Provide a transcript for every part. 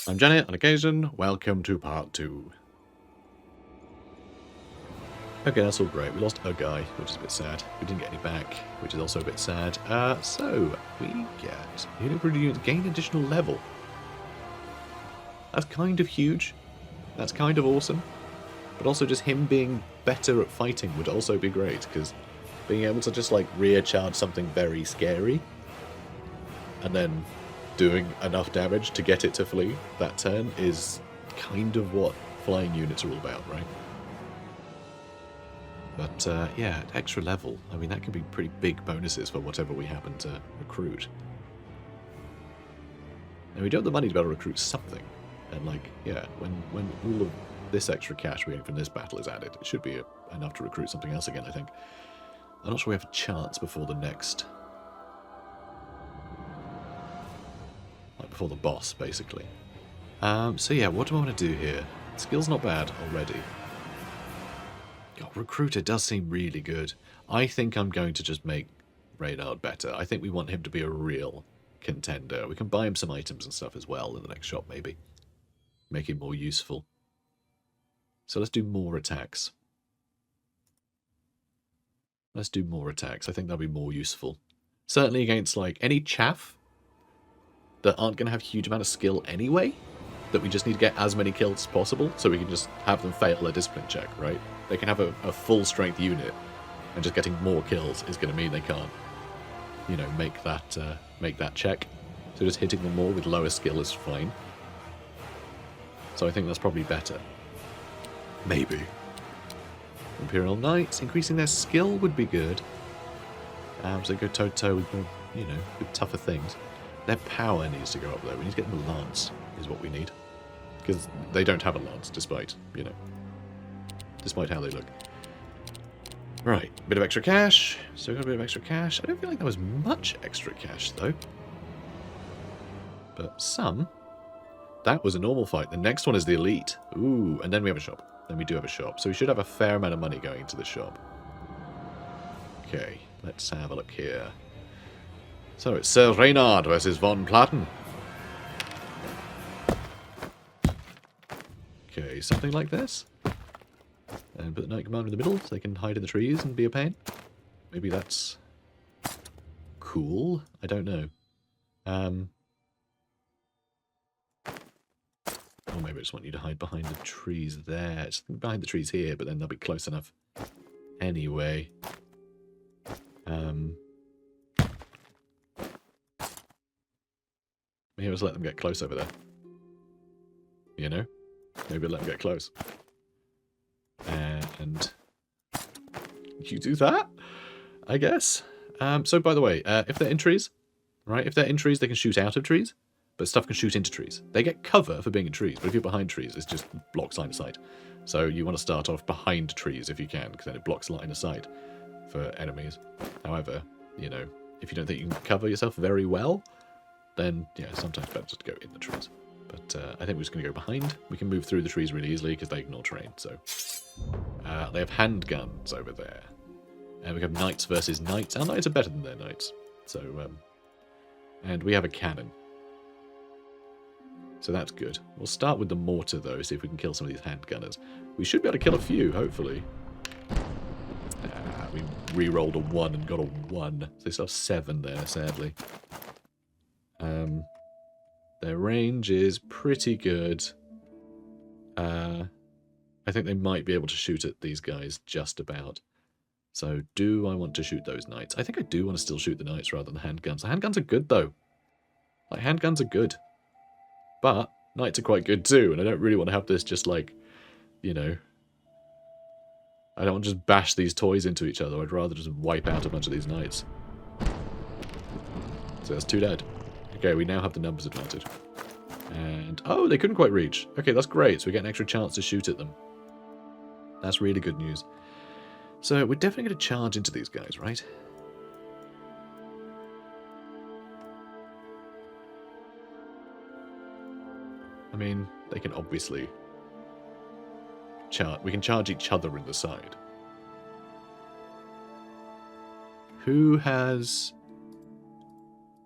I'm Janet, on occasion, welcome to part 2. Okay, that's all great. We lost a guy, which is a bit sad. We didn't get any back, which is also a bit sad. So, we get unit per unit, gain additional level. That's kind of huge. That's kind of awesome. But also just him being better at fighting would also be great, because being able to just like rear charge something very scary and then doing enough damage to get it to flee that turn is kind of what flying units are all about, right? But yeah, extra level, I mean that can be pretty big bonuses for whatever we happen to recruit. And we do have the money to be able to recruit something. And like, yeah, when all of this extra cash we get from this battle is added, it should be enough to recruit something else again, I think. I'm not sure we have a chance before the next... like before the boss, basically. So yeah, what do I want to do here? Skill's not bad already. God, Recruiter does seem really good. I think I'm going to just make Reynard better. I think we want him to be a real contender. We can buy him some items and stuff as well in the next shop, maybe. Make him more useful. So let's do more attacks. Let's do more attacks. I think that'll be more useful. Certainly against, like, any chaff that aren't going to have a huge amount of skill anyway, that we just need to get as many kills as possible, so we can just have them fail their discipline check, right? They can have a full strength unit, and just getting more kills is going to mean they can't, you know, make that check. So just hitting them more with lower skill is fine. So I think that's probably better. Maybe. Imperial Knights, increasing their skill would be good. So go toe-to-toe with, you know, with tougher things. Their power needs to go up, though. We need to get them a lance, is what we need. Because they don't have a lance, despite, you know, despite how they look. Right, bit of extra cash. So we got a bit of extra cash. I don't feel like there was much extra cash, though. But some. That was a normal fight. The next one is the elite. Ooh, and then we have a shop. Then we do have a shop. So we should have a fair amount of money going into the shop. Okay, let's have a look here. So it's Sir Reynard versus von Platin. Okay, something like this. And put the Knight Commander in the middle so they can hide in the trees and be a pain. Maybe that's cool. I don't know. Or maybe I just want you to hide behind the trees there. Just behind the trees here, but then they'll be close enough anyway. Maybe just let them get close over there. You know? Maybe let them get close. And you do that, I guess. So by the way, if they're in trees, right? If they're in trees, they can shoot out of trees, but stuff can shoot into trees. They get cover for being in trees, but if you're behind trees, it's just blocks line of sight. So you want to start off behind trees if you can, because then it blocks line of sight for enemies. However, you know, if you don't think you can cover yourself very well, then yeah, sometimes better just to go in the trees. But I think we're just going to go behind. We can move through the trees really easily because they ignore terrain. So they have handguns over there. And we have knights versus knights. Our knights are better than their knights. So, and we have a cannon. So that's good. We'll start with the mortar, though, see if we can kill some of these handgunners. We should be able to kill a few, hopefully. We re-rolled a 1 and got a 1. So they still have 7 there, sadly. Their range is pretty good. I think they might be able to shoot at these guys just about. So do I want to shoot those knights? I think I do want to still shoot the knights rather than the handguns. The handguns are good, though. Like, handguns are good. But knights are quite good, too. And I don't really want to have this just, like, you know... I don't want to just bash these toys into each other. I'd rather just wipe out a bunch of these knights. So that's 2 dead. Okay, we now have the numbers advantage. And, oh, they couldn't quite reach. Okay, that's great. So we get an extra chance to shoot at them. That's really good news. So we're definitely going to charge into these guys, right? I mean, they can obviously charge. We can charge each other in the side. Who has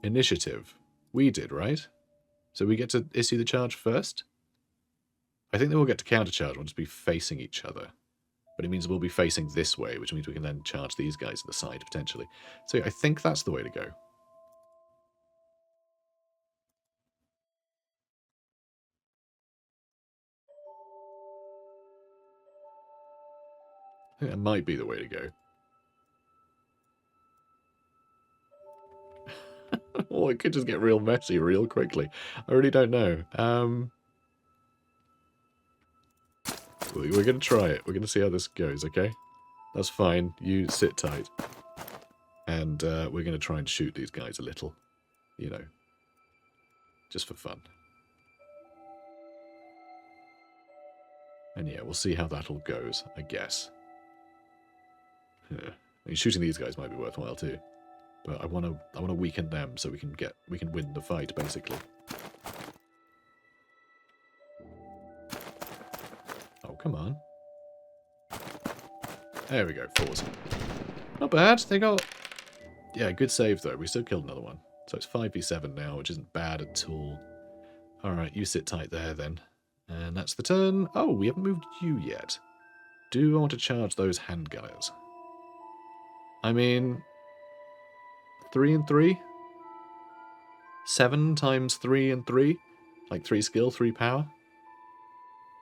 initiative? We did, right? So we get to issue the charge first? I think they will get to countercharge. We'll just be facing each other. But it means we'll be facing this way, which means we can then charge these guys at the side, potentially. So yeah, I think that's the way to go. I think that might be the way to go. Oh, it could just get real messy real quickly. I really don't know. We're going to try it. We're going to see how this goes, okay? That's fine. You sit tight. And we're going to try and shoot these guys a little. You know. Just for fun. And yeah, we'll see how that all goes, I guess. Yeah. I mean, shooting these guys might be worthwhile too. But I want to weaken them so we can win the fight, basically. Oh, come on. There we go, 4s. Not bad. They got... Yeah, good save, though. We still killed another one. So it's 5v7 now, which isn't bad at all. Alright, you sit tight there, then. And that's the turn. Oh, we haven't moved you yet. Do I want to charge those handgunners? I mean... 3 and 3? 7 times 3 and 3? Like 3 skill, 3 power?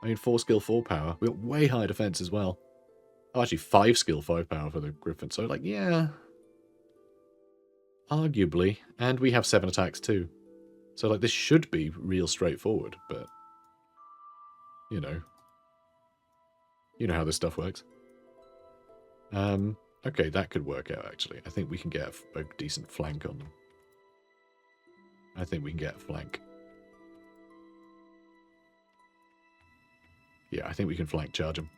I mean, 4 skill, 4 power. We've got way higher defense as well. Oh, actually, 5 skill, 5 power for the Griffin. So, like, yeah. Arguably. And we have 7 attacks too. So, like, this should be real straightforward, but... You know. You know how this stuff works. Okay, that could work out, actually. I think we can get a decent flank on them. I think we can get a flank. Yeah, I think we can flank charge them.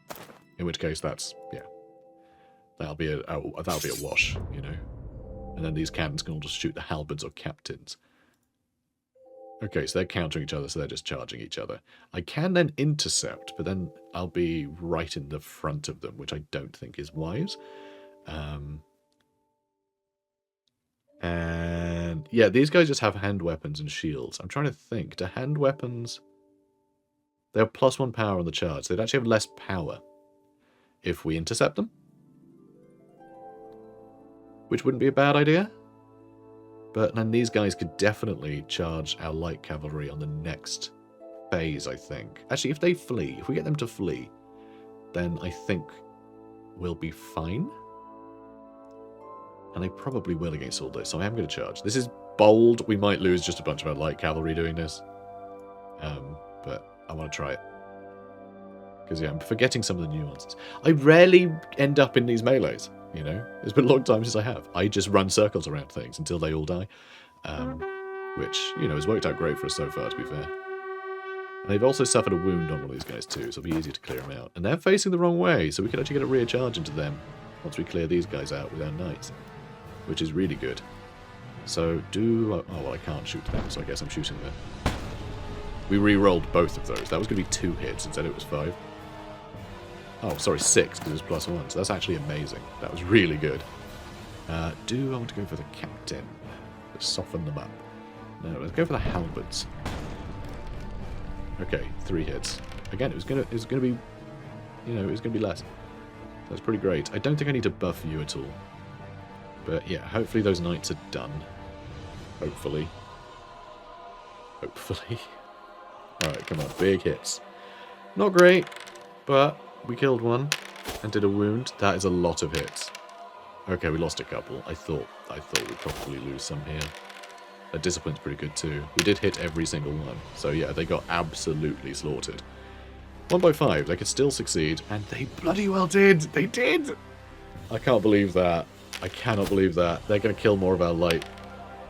In which case, that's... Yeah. That'll be a wash, you know. And then these cannons can all just shoot the halberds or captains. Okay, so they're countering each other, so they're just charging each other. I can then intercept, but then I'll be right in the front of them, which I don't think is wise. And yeah, these guys just have hand weapons and shields. I'm trying to think. Do hand weapons... They have +1 power on the charge. They'd actually have less power if we intercept them. Which wouldn't be a bad idea. But then these guys could definitely charge our light cavalry on the next phase, I think. Actually, if they flee, if we get them to flee, then I think we'll be fine. And they probably will against all this, so I am going to charge. This is bold. We might lose just a bunch of our light cavalry doing this. But I want to try it. Because, yeah, I'm forgetting some of the nuances. I rarely end up in these melees, you know? It's been a long time since I have. I just run circles around things until they all die. Which, you know, has worked out great for us so far, to be fair. And they've also suffered a wound on one of these guys too, so it'll be easier to clear them out. And they're facing the wrong way, so we can actually get a rear charge into them once we clear these guys out with our knights. Which is really good. So, oh, well, I can't shoot them, so I guess I'm shooting them. We re-rolled both of those. That was going to be 2 hits, instead it was 5. Oh, sorry, 6, because it was +1, so that's actually amazing. That was really good. Do I want to go for the captain? Let's soften them up. No, let's go for the halberds. Okay, 3 hits. Again, it was gonna be, you know, it was gonna be less. That's pretty great. I don't think I need to buff you at all. But yeah, hopefully those knights are done. Hopefully. Hopefully. Alright, come on, big hits. Not great, but we killed one and did a wound. That is a lot of hits. Okay, we lost a couple. I thought we'd probably lose some here. Their discipline's pretty good too. We did hit every single one. So yeah, they got absolutely slaughtered. 1 by 5, they could still succeed. And they bloody well did! They did! I can't believe that. I cannot believe that. They're going to kill more of our light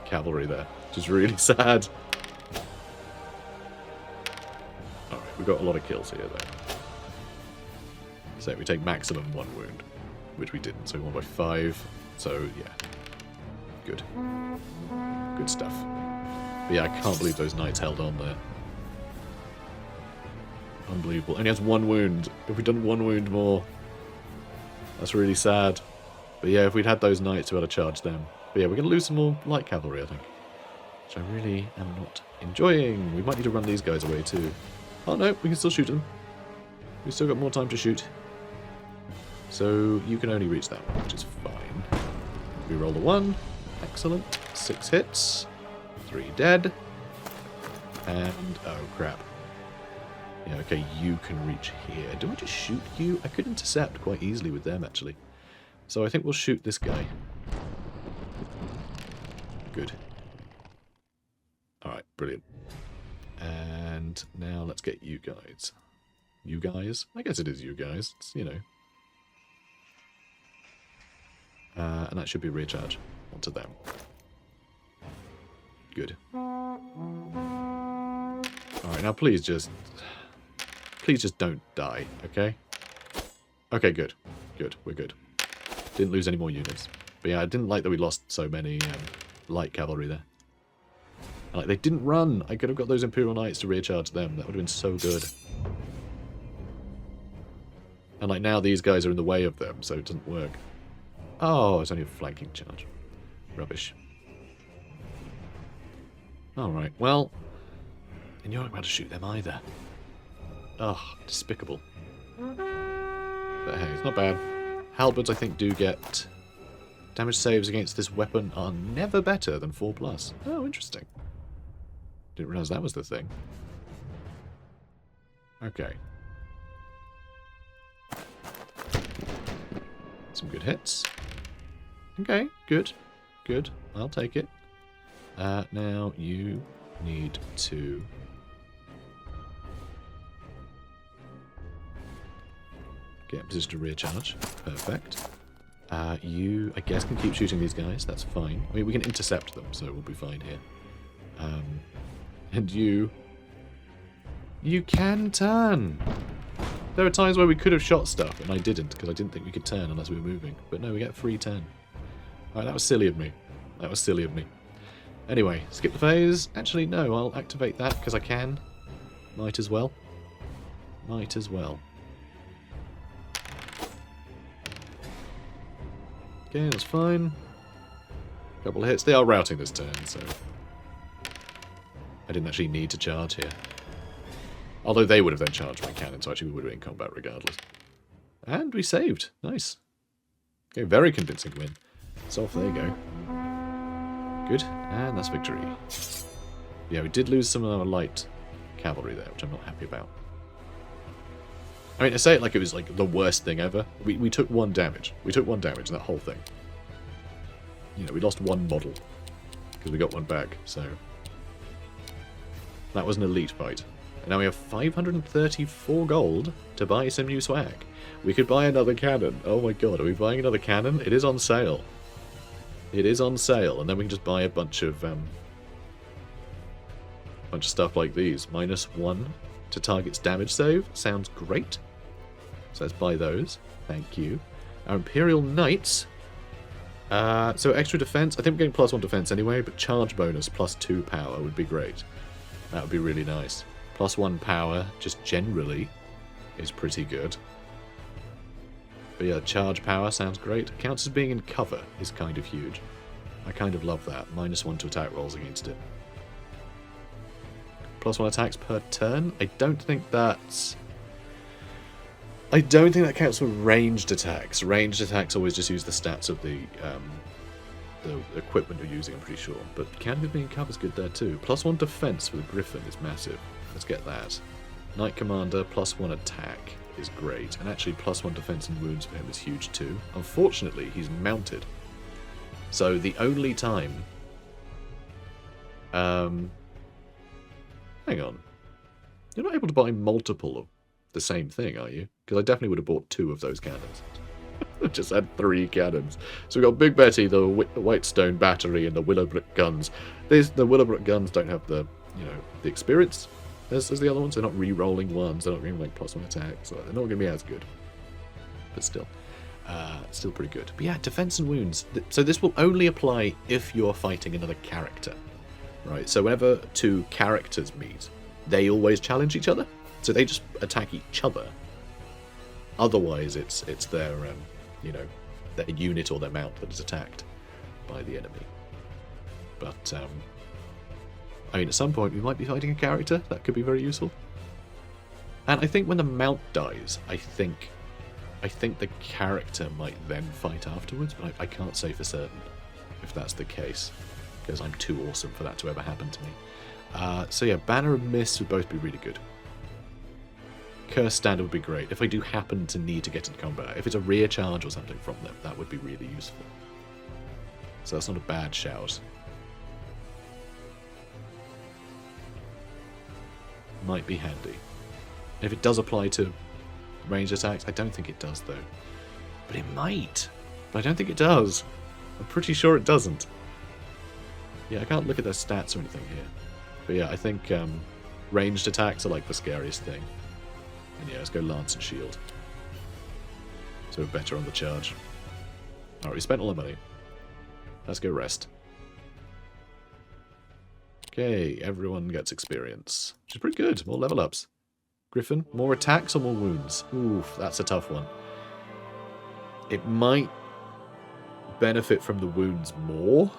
cavalry there. Which is really sad. Alright, we've got a lot of kills here though. So we take maximum 1 wound. Which we didn't, so 1 by 5. So yeah. Good. Good stuff. But yeah, I can't believe those knights held on there. Unbelievable. Only has 1 wound. If we'd done 1 wound more, that's really sad. But yeah, if we'd had those knights, we had to charge them. But yeah, we're going to lose some more light cavalry, I think. which I really am not enjoying. We might need to run these guys away too. Oh no, we can still shoot them. We've still got more time to shoot. So you can only reach that one, which is fine. We roll a 1. Excellent. 6 hits. 3 dead. And, oh crap. Yeah, okay, you can reach here. Do I just shoot you? I could intercept quite easily with them, actually. So I think we'll shoot this guy. Good. Alright, brilliant. And now let's get you guys. You guys? I guess it is you guys. It's, you know. And that should be recharge onto them. Good. Alright, now please just don't die, okay? Okay, good. Good, we're good. Didn't lose any more units. But yeah, I didn't like that we lost so many light cavalry there. Like, they didn't run! I could have got those Imperial Knights to recharge them. That would have been so good. And like, now these guys are in the way of them, so it doesn't work. Oh, it's only a flanking charge. Rubbish. Alright, well... And you're not about to shoot them either. Ugh, despicable. But hey, it's not bad. Halberds, I think, do get... Damage saves against this weapon are never better than 4+. Oh, interesting. Didn't realise that was the thing. Okay. Some good hits. Okay, good. Good. I'll take it. Now you need to... get in position to recharge. Perfect. You, I guess, can keep shooting these guys. That's fine. I mean, we can intercept them, so we'll be fine here. And you can turn! There are times where we could have shot stuff, and I didn't, because I didn't think we could turn unless we were moving. But no, we get free turn. Alright, that was silly of me. That was silly of me. Anyway, skip the phase. Actually, no, I'll activate that, because I can. Might as well. Might as well. Okay, that's fine. Couple of hits. They are routing this turn, so... I didn't actually need to charge here. Although they would have then charged my cannon, so actually we would have been in combat regardless. And we saved. Nice. Okay, very convincing win. So off they go. Good. And that's victory. Yeah, we did lose some of our light cavalry there, which I'm not happy about. I mean, I say it like it was like the worst thing ever. We took 1 damage. We took 1 damage in that whole thing. You know, we lost 1 model. Because we got 1 back, so... That was an elite fight. And now we have 534 gold to buy some new swag. We could buy another cannon. Oh my god, are we buying another cannon? It is on sale. It is on sale, and then we can just buy a bunch of stuff like these. -1 to target's damage save. Sounds great. So let's buy those. Thank you. Our Imperial Knights. So extra defense. I think we're getting +1 defense anyway, but charge bonus +2 power would be great. That would be really nice. +1 power, just generally, is pretty good. But yeah, charge power sounds great. Counts as being in cover is kind of huge. I kind of love that. -1 to attack rolls against it. +1 attacks per turn. I don't think that counts for ranged attacks. Ranged attacks always just use the stats of the equipment you're using, I'm pretty sure. But counting as being in cover is good there too. +1 defense for the Griffin is massive. Let's get that. Knight Commander, +1 attack is great. And actually +1 defense and wounds for him is huge too. Unfortunately, he's mounted. So the only time... hang on. You're not able to buy multiple of the same thing, are you? Because I definitely would have bought 2 of those cannons. I just had 3 cannons. So we've got Big Betty, the Whitestone Battery, and the Willowbrook guns. The Willowbrook guns don't have the, the experience as the other ones. They're not re-rolling ones. They're not getting like +1 attack. So they're not going to be as good. But still. Still pretty good. But yeah, defense and wounds. So this will only apply if you're fighting another character. Right, so whenever 2 characters meet, they always challenge each other. So they just attack each other. Otherwise, it's their, their unit or their mount that is attacked by the enemy. But, I mean, at some point we might be fighting a character. That could be very useful. And I think when the mount dies, I think the character might then fight afterwards, but I can't say for certain if that's the case, because I'm too awesome for that to ever happen to me. So yeah, Banner and Mist would both be really good. Curse Standard would be great. If I do happen to need to get into combat, if it's a rear charge or something from them, that would be really useful. So that's not a bad shout. Might be handy. If it does apply to ranged attacks, I don't think it does though. But it might. But I don't think it does. I'm pretty sure it doesn't. Yeah, I can't look at their stats or anything here. But yeah, I think ranged attacks are like the scariest thing. And yeah, let's go Lance and Shield. So we're better on the charge. Alright, we spent all the money. Let's go rest. Okay, everyone gets experience. Which is pretty good. More level ups. Griffin, more attacks or more wounds? Oof, that's a tough one. It might benefit from the wounds more.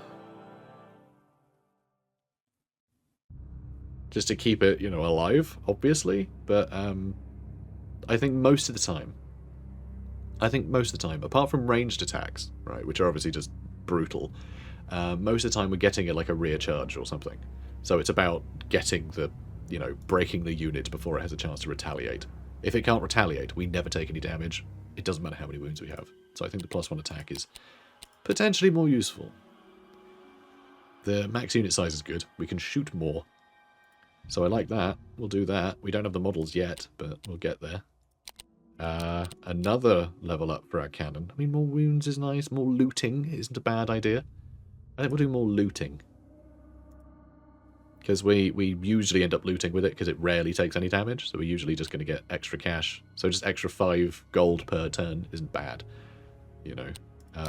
Just to keep it, you know, alive, obviously. But I think most of the time, apart from ranged attacks, right, which are obviously just brutal, most of the time we're getting it like a rear charge or something. So it's about getting the, you know, breaking the unit before it has a chance to retaliate. If it can't retaliate, we never take any damage. It doesn't matter how many wounds we have. So I think the +1 attack is potentially more useful. The max unit size is good. We can shoot more. So I like that. We'll do that. We don't have the models yet, but we'll get there. Another level up for our cannon. I mean, more wounds is nice. More looting isn't a bad idea. I think we'll do more looting. Because we usually end up looting with it because it rarely takes any damage. So we're usually just going to get extra cash. So just extra 5 gold per turn isn't bad. You know.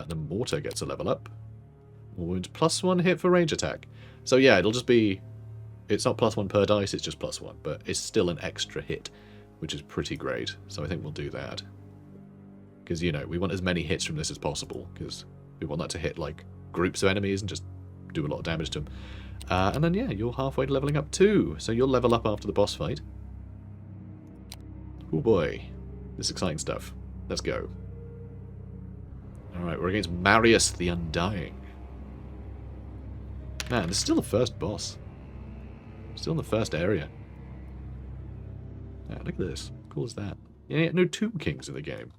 The mortar gets a level up. More wounds. +1 hit for range attack. So yeah, it'll just be... It's not +1 per dice, it's just +1. But it's still an extra hit, which is pretty great. So I think we'll do that. Because, you know, we want as many hits from this as possible. Because we want that to hit, like, groups of enemies and just do a lot of damage to them. And then, yeah, you're halfway to leveling up too. So you'll level up after the boss fight. Oh boy. This is exciting stuff. Let's go. Alright, we're against Marius the Undying. Man, this is still the first boss. Still in the first area. Yeah, look at this. How cool is that? Yeah, no Tomb Kings in the game.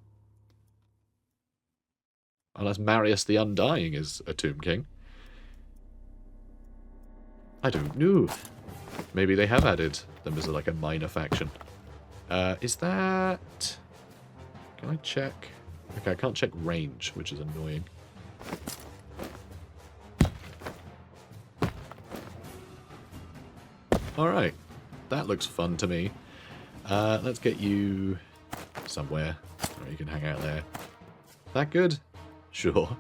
Unless Marius the Undying is a Tomb King. I don't know. Maybe they have added them as like a minor faction. Is that... Can I check? Okay, I can't check range, which is annoying. Alright. That looks fun to me. Let's get you somewhere where you can hang out there. That good? Sure.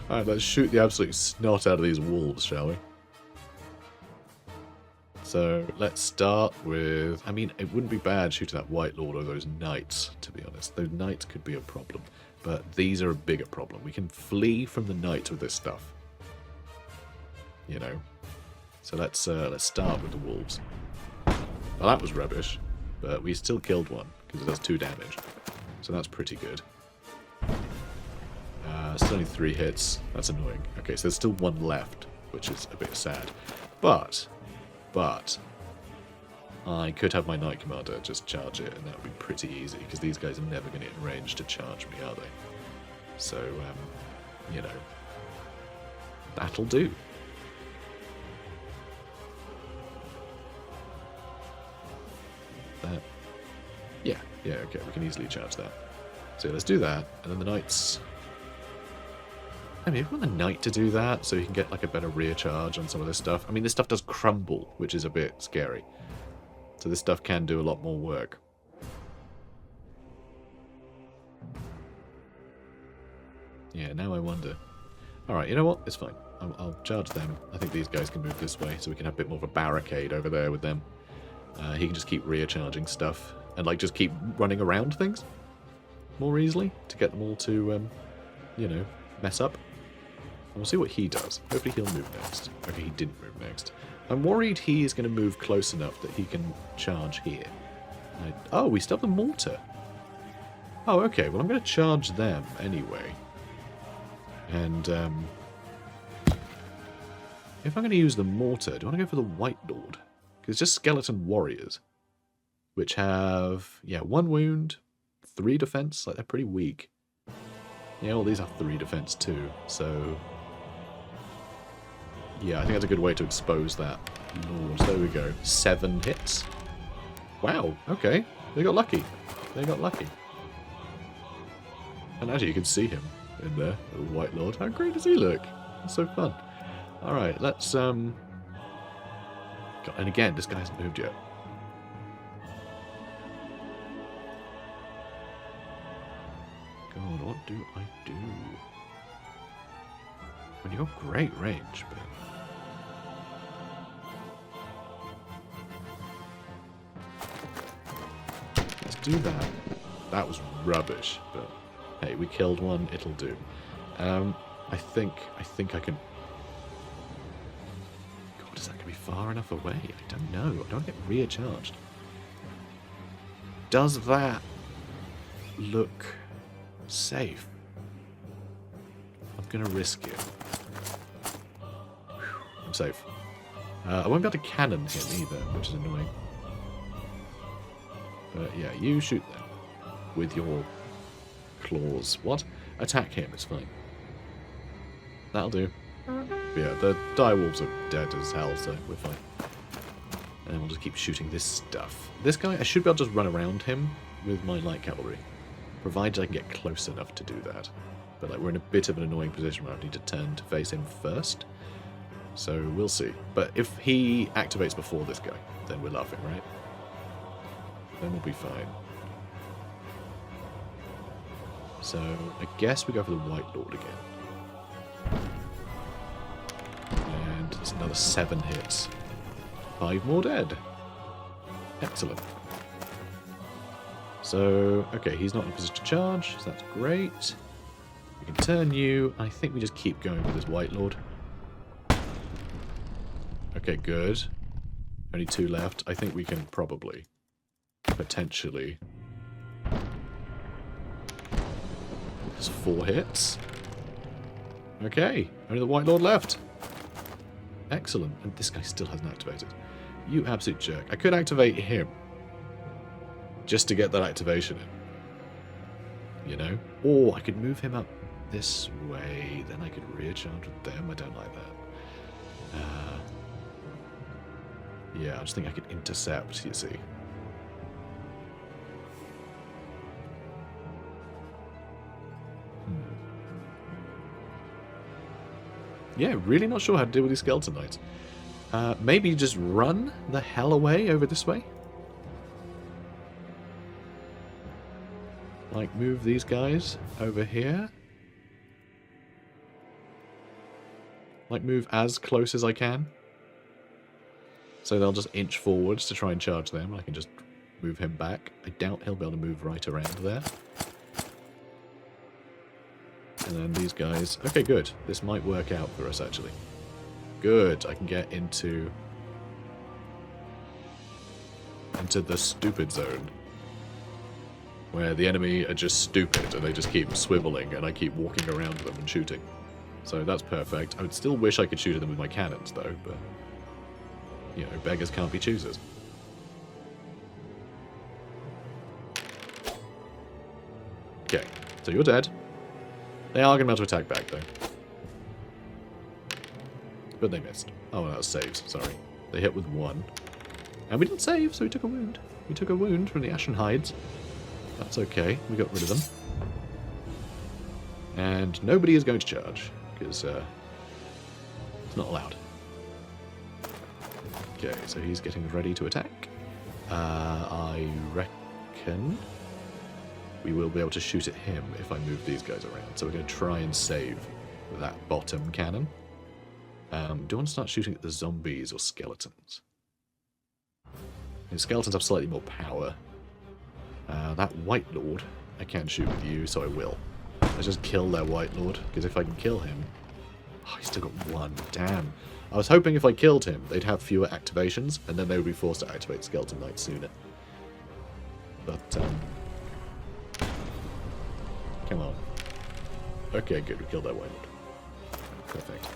Alright, let's shoot the absolute snot out of these wolves, shall we? So, let's start with... I mean, it wouldn't be bad shooting that White Lord or those knights, to be honest. Those knights could be a problem. But these are a bigger problem. We can flee from the knights with this stuff. You know? So let's start with the wolves. Well, that was rubbish. But we still killed one, because it does 2 damage. So that's pretty good. Still only 3 hits. That's annoying. Okay, so there's still 1 left, which is a bit sad. But, I could have my Knight Commander just charge it, and that would be pretty easy, because these guys are never going to get in range to charge me, are they? So, you know, that'll do. That, yeah, okay, we can easily charge that. So let's do that, and then the Knights... I mean, if we want the Knight to do that, so he can get like a better rear charge on some of this stuff. I mean, this stuff does crumble, which is a bit scary. So this stuff can do a lot more work. Yeah, now I wonder. Alright, you know what? It's fine. I'll charge them. I think these guys can move this way, so we can have a bit more of a barricade over there with them. He can just keep rear charging stuff, and like just keep running around things more easily to get them all to, you know, mess up. We'll see what he does. Hopefully he'll move next. Okay, he didn't move next. I'm worried he is going to move close enough that he can charge here. Oh, we still have the mortar. Oh, okay. Well, I'm going to charge them anyway. And, if I'm going to use the mortar, do I want to go for the White Lord? Because it's just skeleton warriors. Which have, yeah, 1 wound, 3 defense. Like, they're pretty weak. Yeah, well, these have 3 defense too, so... yeah, I think that's a good way to expose that Lord. There we go. 7 hits. Wow, okay. They got lucky. They got lucky. And actually, you can see him in there, the White Lord. How great does he look? It's so fun. Alright, let's, God, and again, this guy hasn't moved yet. God, what do I do? When you've got great range, but... let's do that. That was rubbish, but hey, we killed one, it'll do. I think I can... God, is that going to be far enough away? I don't know. I don't get recharged. Does that look safe? I'm going to risk it. Whew, I'm safe. I won't be able to cannon him either, which is annoying. But yeah, you shoot them with your claws. What? Attack him, it's fine. That'll do. But yeah, the direwolves are dead as hell, so we're fine. And we'll just keep shooting this stuff. This guy, I should be able to just run around him with my light cavalry. Provided I can get close enough to do that. But like, we're in a bit of an annoying position where I need to turn to face him first. So we'll see. But if he activates before this guy, then we're laughing, right? Then we'll be fine. So I guess we go for the White Lord again. And it's another 7 hits. 5 more dead. Excellent. So, okay, he's not in a position to charge, so that's great. We can turn you. I think we just keep going with this White Lord. Okay, good. Only 2 left. I think we can probably, potentially... There's 4 hits. Okay, only the White Lord left. Excellent. And this guy still hasn't activated. You absolute jerk. I could activate him. Just to get that activation in. You know? Or I could move him up this way. Then I could recharge with them. I don't like that. Yeah, I just think I could intercept, you see. Yeah, really not sure how to deal with these skeleton knights. Maybe just run the hell away over this way? Like, move these guys over here? Like, move as close as I can? So they'll just inch forwards to try and charge them. I can just move him back. I doubt he'll be able to move right around there. And then these guys... Okay, good. This might work out for us, actually. Good. I can get into the stupid zone. Where the enemy are just stupid and they just keep swiveling and I keep walking around them and shooting. So that's perfect. I would still wish I could shoot at them with my cannons, though, but... You know, beggars can't be choosers. Okay, so you're dead. They are going to be able to attack back, though. But they missed. Oh, that was saves, sorry. They hit with 1. And we didn't save, so we took a wound. We took a wound from the Ashen Hides. That's okay, we got rid of them. And nobody is going to charge, because it's not allowed. Okay, so he's getting ready to attack. I reckon we will be able to shoot at him if I move these guys around. So we're going to try and save that bottom cannon. Do I want to start shooting at the zombies or skeletons? The skeletons have slightly more power. That White Lord, I can shoot with you, so I will. Let's just kill their White Lord, because if I can kill him... Oh, he's still got one. Damn. I was hoping if I killed him, they'd have fewer activations, and then they would be forced to activate Skeleton Knight sooner. But, come on. Okay, good. We killed that Wildwood. Perfect.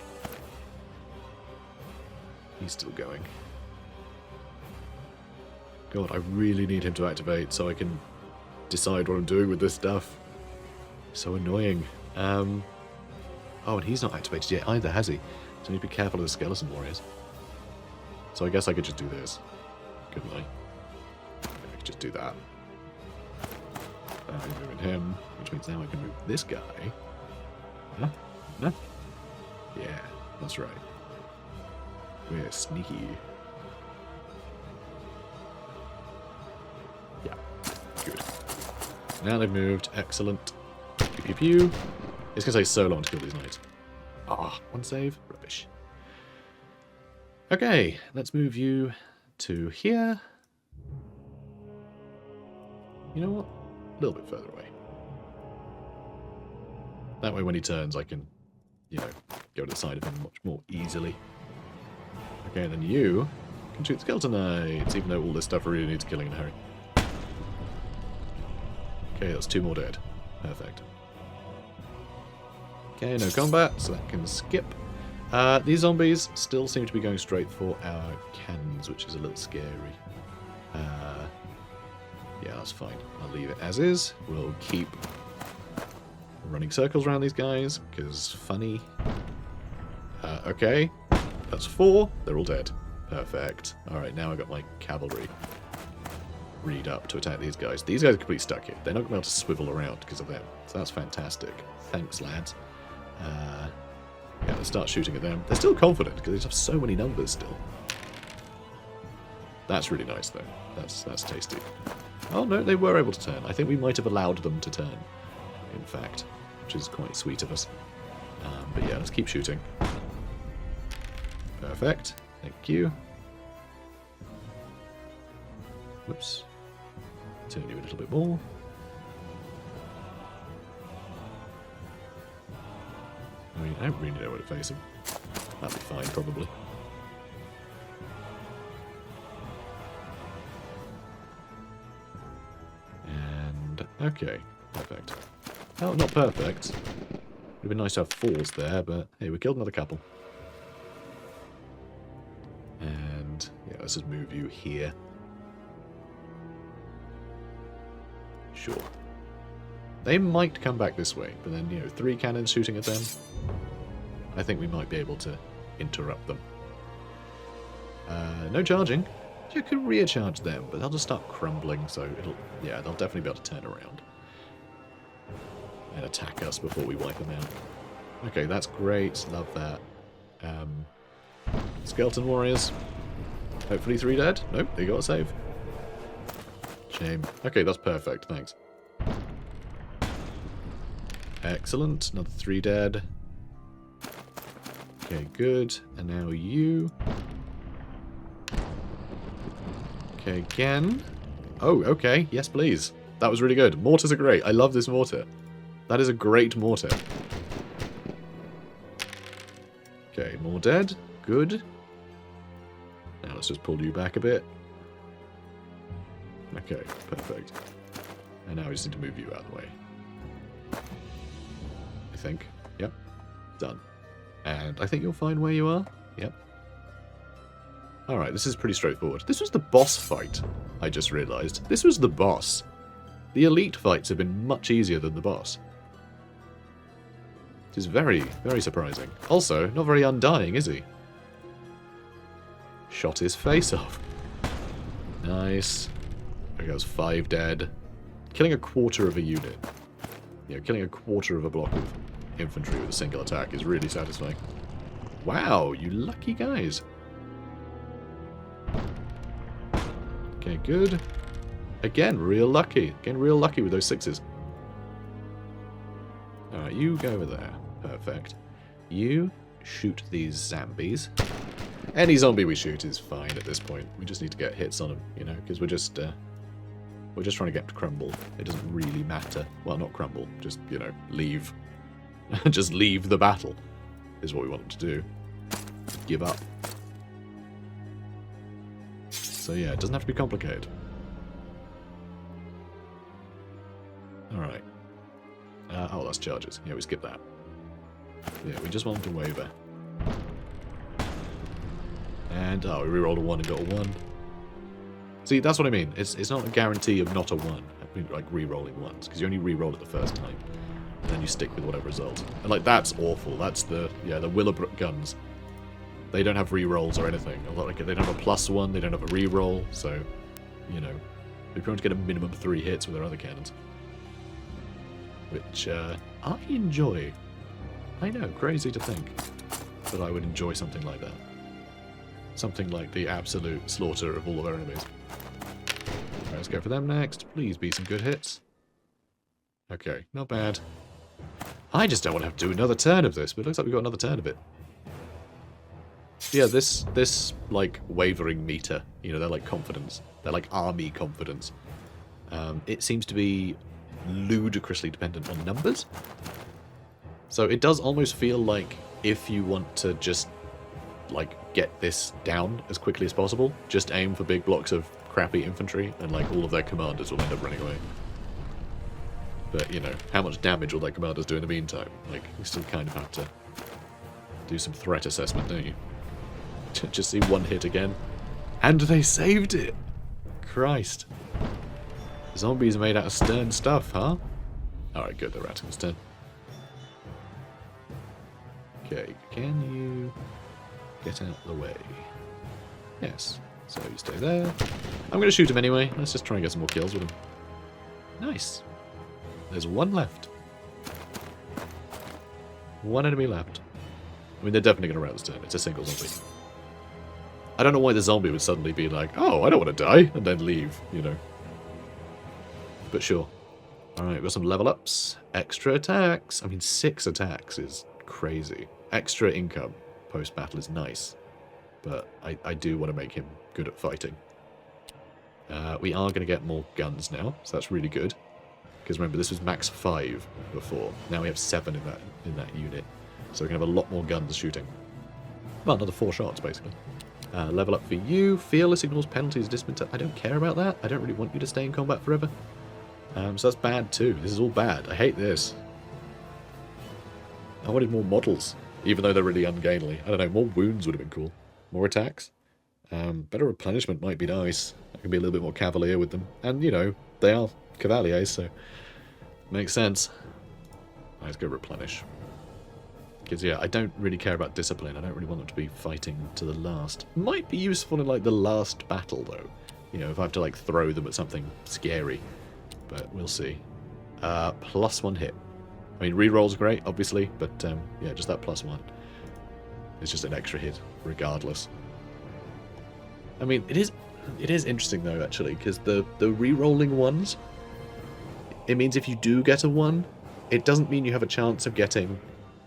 He's still going. God, I really need him to activate so I can decide what I'm doing with this stuff. So annoying. Oh, and he's not activated yet either, has he? So I need to be careful of the Skeleton Warriors. So I guess I could just do this. Couldn't I? I could just do that. I'm moving him, which means now I can move this guy. Huh? Huh? Yeah, that's right. We're sneaky. Yeah, good. Now they've moved. Excellent. Pew pew pew. It's going to take so long to kill these knights. Ah, one save. Rubbish. Okay, let's move you to here. You know what? A little bit further away. That way when he turns I can, you know, go to the side of him much more easily. Okay, then you can shoot Skeleton Knights, even though all this stuff really needs killing in a hurry. Okay, that's 2 more dead. Perfect. Okay, no combat, so that can skip. These zombies still seem to be going straight for our cannons, which is a little scary. Yeah, that's fine. I'll leave it as is. We'll keep running circles around these guys, because funny. Okay, that's 4. They're all dead. Perfect. Alright, now I've got my cavalry read up to attack these guys. These guys are completely stuck here. They're not going to be able to swivel around because of them. So that's fantastic. Thanks, lads. Yeah, let's start shooting at them. They're still confident because they have so many numbers still. That's really nice, though. That's tasty. Oh, no, they were able to turn. I think we might have allowed them to turn, in fact, which is quite sweet of us. But yeah, let's keep shooting. Perfect. Thank you. Whoops. Turn you a little bit more. I mean, I don't really know where to face him. That'll be fine, probably. And, okay, perfect. Oh, not perfect. Would have been nice to have 4s there, but hey, we killed another couple. And, yeah, let's just move you here. Sure. They might come back this way, but then, you know, 3 cannons shooting at them. I think we might be able to interrupt them. No charging. You could rear charge them, but they'll just start crumbling, so it'll... Yeah, they'll definitely be able to turn around. And attack us before we wipe them out. Okay, that's great. Love that. Skeleton Warriors. Hopefully 3 dead. Nope, they got a save. Shame. Okay, that's perfect. Thanks. Excellent. Another 3 dead. Okay, good. And now you. Okay, again. Oh, okay. Yes, please. That was really good. Mortars are great. I love this mortar. That is a great mortar. Okay, more dead. Good. Now let's just pull you back a bit. Okay, perfect. And now we just need to move you out of the way. I think. Yep. Done. And I think you'll find where you are. Yep. Alright, this is pretty straightforward. This was the boss fight, I just realised. This was the boss. The elite fights have been much easier than the boss. Which is very, very surprising. Also, not very undying, is he? Shot his face off. Nice. Okay, that was 5 dead. Killing a quarter of a unit. You know, killing a quarter of a block of infantry with a single attack is really satisfying. Wow, you lucky guys. Okay, good. Again, real lucky. Again, real lucky with those 6s. Alright, you go over there. Perfect. You shoot these zombies. Any zombie we shoot is fine at this point. We just need to get hits on them, you know, because we're just trying to get to crumble. It doesn't really matter. Well, not crumble. Just, you know, leave. Just leave the battle. is what we want them to do. Give up. So yeah, it doesn't have to be complicated. Alright. Oh, that's charges. Yeah, we skip that. Yeah, we just want them to waver. And, oh, we rerolled a 1 and got a 1. See, that's what I mean. It's not a guarantee of not a 1. I mean, like, re-rolling ones. Because you only re-roll it the first time. And then you stick with whatever result. And, like, that's awful. That's the Willowbrook guns. They don't have re-rolls or anything. Like, they don't have a +1, they don't have a re-roll. So, you know, we pretty much get a minimum 3 hits with our other cannons. Which, I enjoy. I know, crazy to think that I would enjoy something like that. Something like the absolute slaughter of all of our enemies. Right, let's go for them next. Please be some good hits. Okay, not bad. I just don't want to have to do another turn of this, but it looks like we've got another turn of it. Yeah, this like, wavering meter, you know, they're like confidence. They're like army confidence. It seems to be ludicrously dependent on numbers. So it does almost feel like if you want to just, like, get this down as quickly as possible, just aim for big blocks of crappy infantry, and, like, all of their commanders will end up running away. But, you know, how much damage will their commanders do in the meantime? Like, you still kind of have to do some threat assessment, don't you? Just see one hit again. And they saved it! Christ. Zombies are made out of stern stuff, huh? Alright, good, they're ratting this turn. Okay, can you get out of the way? Yes. So you stay there. I'm going to shoot him anyway. Let's just try and get some more kills with him. Nice. There's one left. One enemy left. I mean, they're definitely going to rout this turn. It's a single zombie. I don't know why the zombie would suddenly be like, oh, I don't want to die, and then leave, you know. But sure. Alright, we've got some level ups. Extra attacks. I mean, 6 attacks is crazy. Extra income post-battle is nice. But I do want to make him good at fighting. We are going to get more guns now, so that's really good. Because remember, this was max 5 before. Now we have 7 in that unit. So we can have a lot more guns shooting. Well, another 4 shots, basically. Level up for you. Fearless ignores penalties. I don't care about that. I don't really want you to stay in combat forever. So that's bad too. This is all bad. I hate this. I wanted more models, even though they're really ungainly. I don't know, more wounds would have been cool. More attacks. Better replenishment might be nice. I can be a little bit more cavalier with them. And, you know, they are cavaliers, so makes sense. Let's go replenish. Because, yeah, I don't really care about discipline. I don't really want them to be fighting to the last. Might be useful in, like, the last battle, though. You know, if I have to, like, throw them at something scary. But we'll see. +1 hit. I mean, reroll's great, obviously, but, yeah, just that +1. It's just an extra hit, regardless. I mean, it is interesting, though, actually, because the re-rolling ones, it means if you do get a 1, it doesn't mean you have a chance of getting...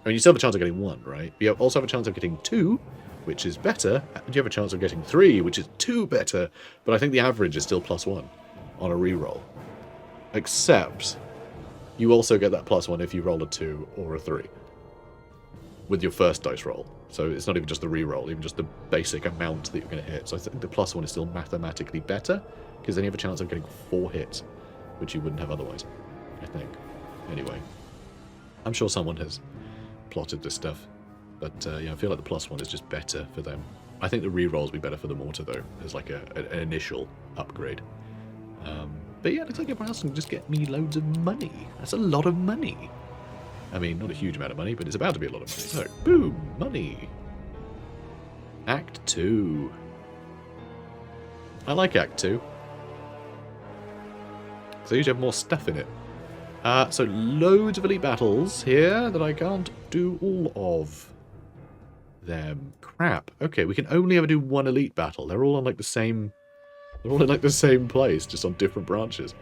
I mean, you still have a chance of getting 1, right? But you also have a chance of getting 2, which is better, and you have a chance of getting 3, which is 2 better, but I think the average is still +1 on a re-roll. Except, you also get that +1 if you roll a 2 or a 3 with your first dice roll. So it's not even just the re-roll, even just the basic amount that you're going to hit. So I think the +1 is still mathematically better, because then you have a chance of getting 4 hits, which you wouldn't have otherwise, I think. Anyway, I'm sure someone has plotted this stuff, but yeah, I feel like the +1 is just better for them. I think the re-rolls would be better for the mortar, though, as like an initial upgrade. But yeah, it looks like everyone else can just get me loads of money. That's a lot of money. I mean, not a huge amount of money, but it's about to be a lot of money. So, boom, money. Act 2. I like Act 2. So you usually have more stuff in it. So loads of elite battles here that I can't do all of them. Crap. Okay, we can only ever do 1 elite battle. They're all on like the same... They're all in like the same place, just on different branches.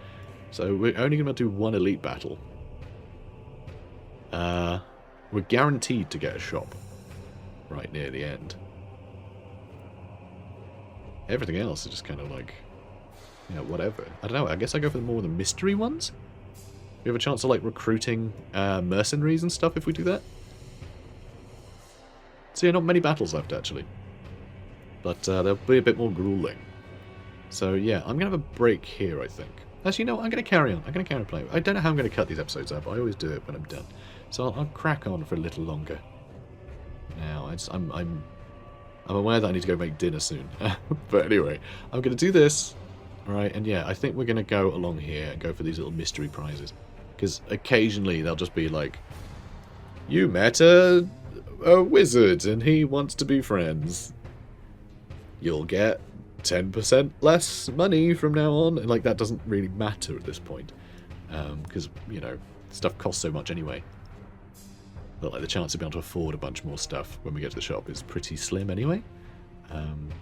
So we're only going to do 1 elite battle. We're guaranteed to get a shop right near the end. Everything else is just kind of like, you know, whatever. I don't know, I guess I go for more of the mystery ones? We have a chance of like recruiting mercenaries and stuff if we do that. So yeah, not many battles left, actually. But they'll be a bit more grueling. So yeah, I'm going to have a break here, I think. Actually, no, I'm going to carry on. I'm going to carry on playing. I don't know how I'm going to cut these episodes up. I always do it when I'm done. So I'll crack on for a little longer. Now, I'm aware that I need to go make dinner soon. But anyway, I'm going to do this. Alright, and yeah, I think we're going to go along here and go for these little mystery prizes. Because occasionally they'll just be like, you met a wizard and he wants to be friends. You'll get 10% less money from now on. And like, that doesn't really matter at this point. Because, you know, stuff costs so much anyway. But like the chance to be able to afford a bunch more stuff when we get to the shop is pretty slim anyway.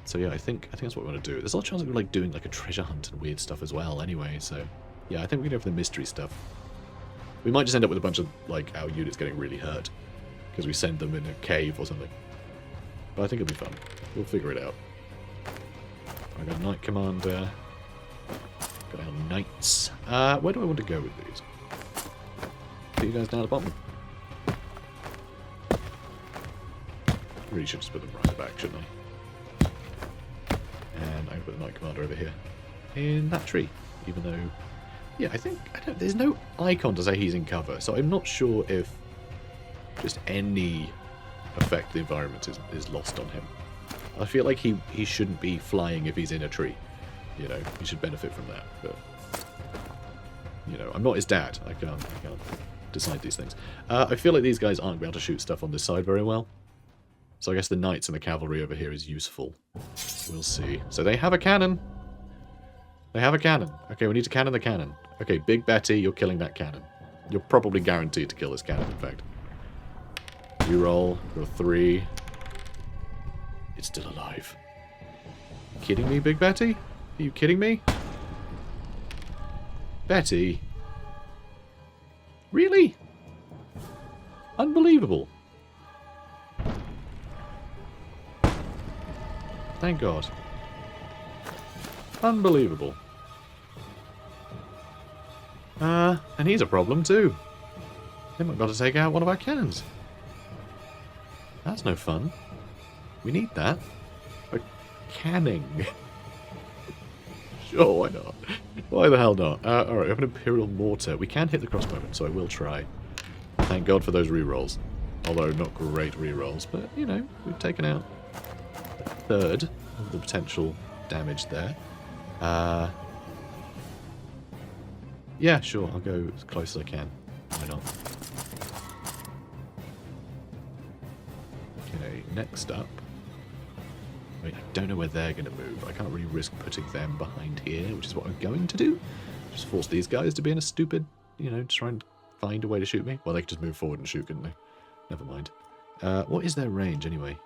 So yeah, I think that's what we want to do. There's a lot of chance that we're like doing like a treasure hunt and weird stuff as well anyway. So yeah, I think we're going to go for the mystery stuff. We might just end up with a bunch of like our units getting really hurt because we send them in a cave or something. But I think it'll be fun. We'll figure it out. I got Knight Commander. Got our Knights. Where do I want to go with these? Put you guys down at the bottom. Really should just put them right back, shouldn't I? And I'm going to put the Knight Commander over here. In that tree. Even though... Yeah, there's no icon to say he's in cover, so I'm not sure if just any effect of the environment is lost on him. I feel like he shouldn't be flying if he's in a tree. You know, he should benefit from that, but... You know, I'm not his dad. I can't decide these things. I feel like these guys aren't able to shoot stuff on this side very well. So I guess the knights and the cavalry over here is useful. We'll see. So they have a cannon. They have a cannon. Okay, we need to cannon the cannon. Okay, Big Betty, you're killing that cannon. You're probably guaranteed to kill this cannon, in fact. You roll. You're 3. It's still alive. Kidding me, Big Betty? Are you kidding me? Betty? Really? Unbelievable. Thank God. Unbelievable. And he's a problem too. Then we've got to take out one of our cannons. That's no fun. We need that. For canning. Sure, why not? Why the hell not? Alright, we have an Imperial Mortar. We can hit the crossbowman, so I will try. Thank God for those rerolls. Although not great rerolls, but, you know, we've taken out a third of the potential damage there. Yeah, sure, I'll go as close as I can. Why not? Okay, next up. Wait, I don't know where they're going to move. I can't really risk putting them behind here, which is what I'm going to do. Just force these guys to be in a stupid, you know, try and find a way to shoot me. Well, they could just move forward and shoot, couldn't they? Never mind. What is their range, anyway?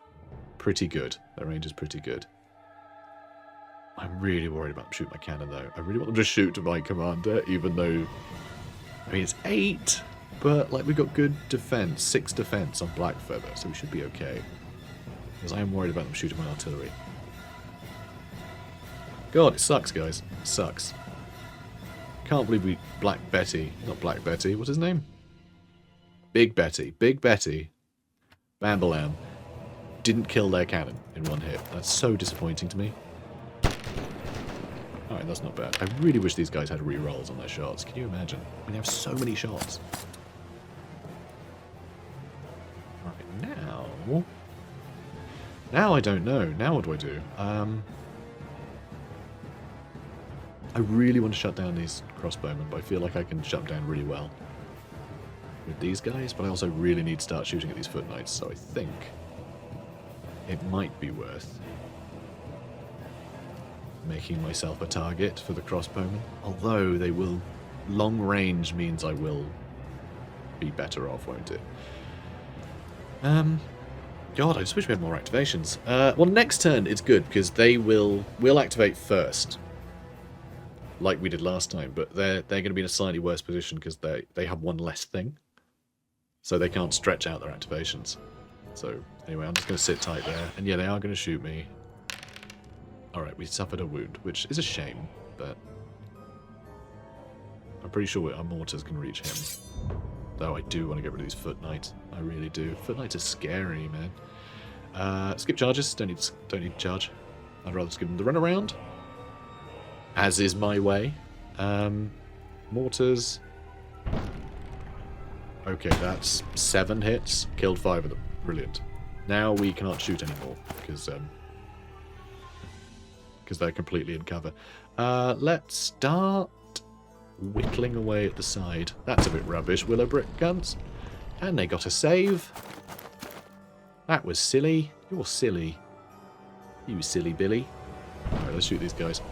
Pretty good. Their range is pretty good. I'm really worried about shooting my cannon, though. I really want them to shoot to my commander, even though... I mean, it's 8, but, like, we've got good defense. 6 defense on Blackfeather, so we should be okay. Because I am worried about them shooting my artillery. God, it sucks, guys. It sucks. Can't believe we... Black Betty. Not Black Betty. What's his name? Big Betty. Big Betty. Bambalam. Didn't kill their cannon in one hit. That's so disappointing to me. Alright, that's not bad. I really wish these guys had rerolls on their shots. Can you imagine? I mean, they have so many shots. Alright, now... Now I don't know. Now what do I do? I really want to shut down these crossbowmen, but I feel like I can shut them down really well with these guys, but I also really need to start shooting at these foot knights, so I think it might be worth making myself a target for the crossbowmen. Although they will... Long range means I will be better off, won't it? God, I just wish we had more activations. Well, next turn it's good, because we'll activate first. Like we did last time, but they're going to be in a slightly worse position because they have one less thing. So they can't stretch out their activations. So, anyway, I'm just going to sit tight there. And yeah, they are going to shoot me. Alright, we suffered a wound, which is a shame, but... I'm pretty sure our mortars can reach him. Though I do want to get rid of these foot knights. I really do. Foot knights are scary, man. Skip charges. Don't need to charge. I'd rather just give them the run around. As is my way. Mortars. Okay, that's 7 hits. Killed 5 of them. Brilliant. Now we cannot shoot anymore because they're completely in cover. Let's start whittling away at the side. That's a bit rubbish, willow brick guns. And they got a save. That was silly. You're silly. You silly Billy. Alright, let's shoot these guys.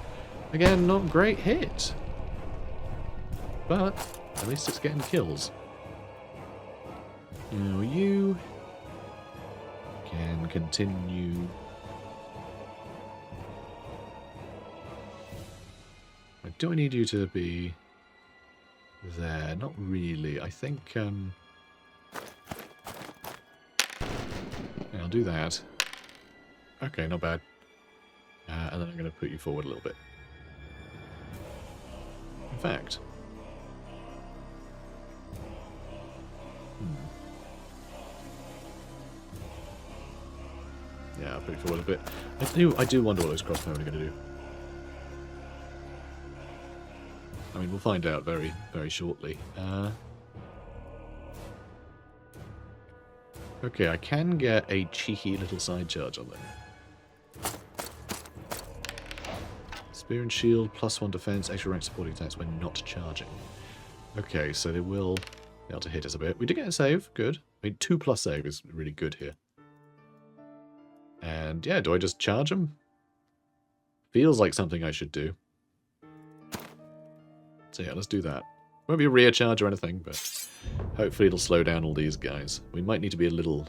Again, not great hit. But at least it's getting kills. Now you can continue. Do I need you to be there? Not really. I think yeah, I'll do that. Okay, not bad. And then I'm going to put you forward a little bit. In fact, yeah, I'll put you forward a bit. I do wonder what those crossbowmen are going to do. I mean, we'll find out very, very shortly. Okay, I can get a cheeky little side charge on them. Spear and shield, +1 defense, extra rank supporting attacks when not charging. Okay, so they will be able to hit us a bit. We did get a save, good. I mean, 2+ save is really good here. And yeah, do I just charge them? Feels like something I should do. So yeah, let's do that. Won't be a rear charge or anything, but hopefully it'll slow down all these guys. We might need to be a little...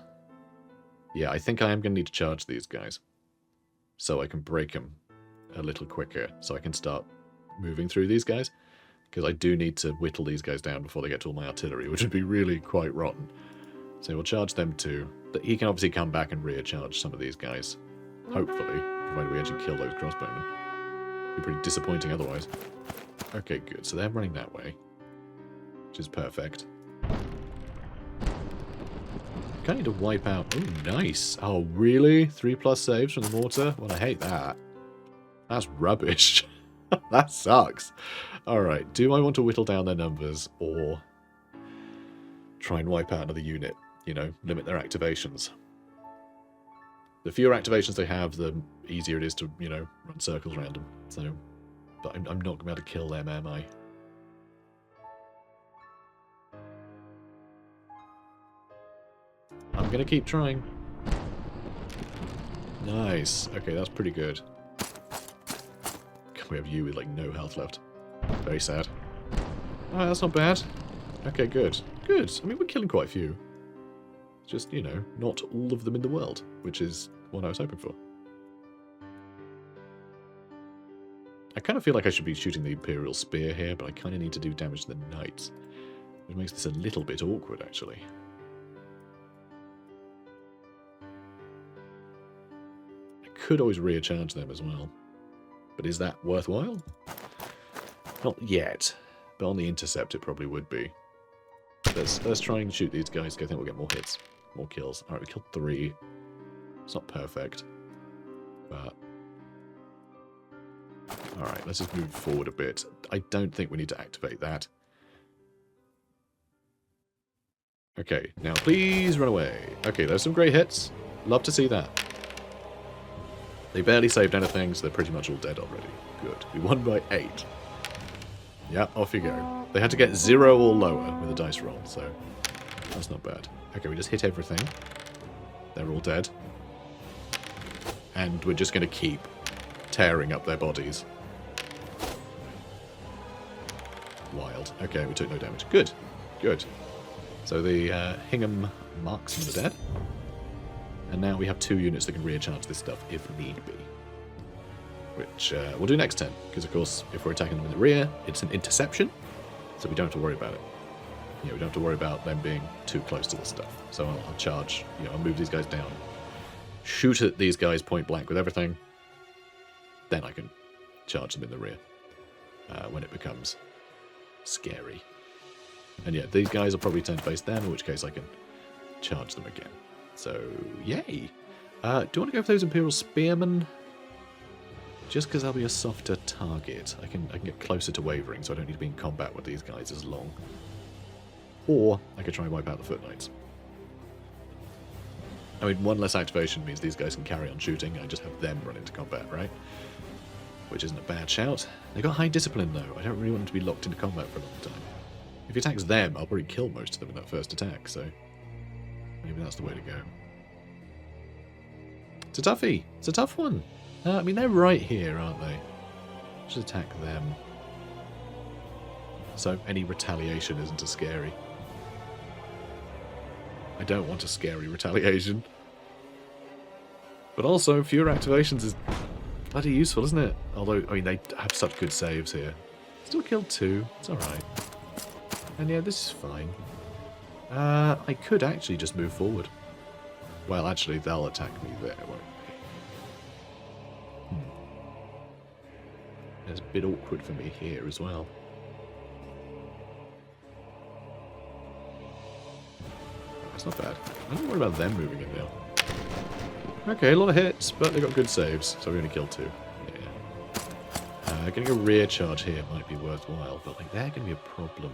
Yeah, I think I am going to need to charge these guys. So I can break them a little quicker. So I can start moving through these guys. Because I do need to whittle these guys down before they get to all my artillery, which would be really quite rotten. So we'll charge them too. He can obviously come back and rear charge some of these guys. Hopefully. Provided we actually kill those crossbowmen. Be pretty disappointing otherwise. Okay, good. So they're running that way. Which is perfect. Kind of need to wipe out... Oh, nice. Oh, really? 3+ saves from the mortar? Well, I hate that. That's rubbish. That sucks. Alright, do I want to whittle down their numbers or try and wipe out another unit? You know, limit their activations. The fewer activations they have, the easier it is to, you know, run circles around them. So, but I'm not going to be able to kill them, am I? I'm going to keep trying. Nice. Okay, that's pretty good. We have you with, like, no health left. Very sad. Alright, that's not bad. Okay, good. Good. I mean, we're killing quite a few. Just, you know, not all of them in the world, which is what I was hoping for. I kind of feel like I should be shooting the Imperial Spear here, but I kind of need to do damage to the Knights. Which makes this a little bit awkward, actually. I could always rear charge them as well. But is that worthwhile? Not yet. But on the intercept it probably would be. Let's try and shoot these guys, because I think we'll get more hits. More kills. Alright, we killed 3. It's not perfect. But... Alright, let's just move forward a bit. I don't think we need to activate that. Okay, now please run away. Okay, there's some great hits. Love to see that. They barely saved anything, so they're pretty much all dead already. Good. We won by 8. Yeah, off you go. They had to get 0 or lower with a dice roll, so that's not bad. Okay, we just hit everything. They're all dead. And we're just going to keep tearing up their bodies. Wild. Okay, we took no damage. Good. Good. So the Hingham marksmen are dead. And now we have 2 units that can recharge this stuff if need be. Which we'll do next turn, because of course, if we're attacking them in the rear, it's an interception, so we don't have to worry about it. You know, we don't have to worry about them being too close to the stuff. So I'll charge, you know, I'll move these guys down, shoot at these guys point blank with everything, then I can charge them in the rear when it becomes scary. And yeah, these guys will probably turn to face them, in which case I can charge them again. So, yay! Do you want to go for those Imperial Spearmen? Just because they'll be a softer target. I can get closer to Wavering, so I don't need to be in combat with these guys as long. Or I could try and wipe out the Foot Knights. I mean, one less activation means these guys can carry on shooting. I just have them run into combat, right? Which isn't a bad shout. They got high discipline, though. I don't really want them to be locked into combat for a long time. If he attacks them, I'll probably kill most of them in that first attack, so maybe that's the way to go. It's a toughie. It's a tough one. I mean, they're right here, aren't they? Just attack them. So any retaliation isn't as scary. I don't want a scary retaliation. But also, fewer activations is bloody useful, isn't it? Although, I mean, they have such good saves here. Still killed 2. It's alright. And yeah, this is fine. I could actually just move forward. Well, actually, they'll attack me there, won't they? It's a bit awkward for me here as well. That's not bad. I don't worry about them moving in now. Okay, a lot of hits, but they got good saves, so we're going to kill 2. Yeah. Getting a rear charge here might be worthwhile, but like they're going to be a problem.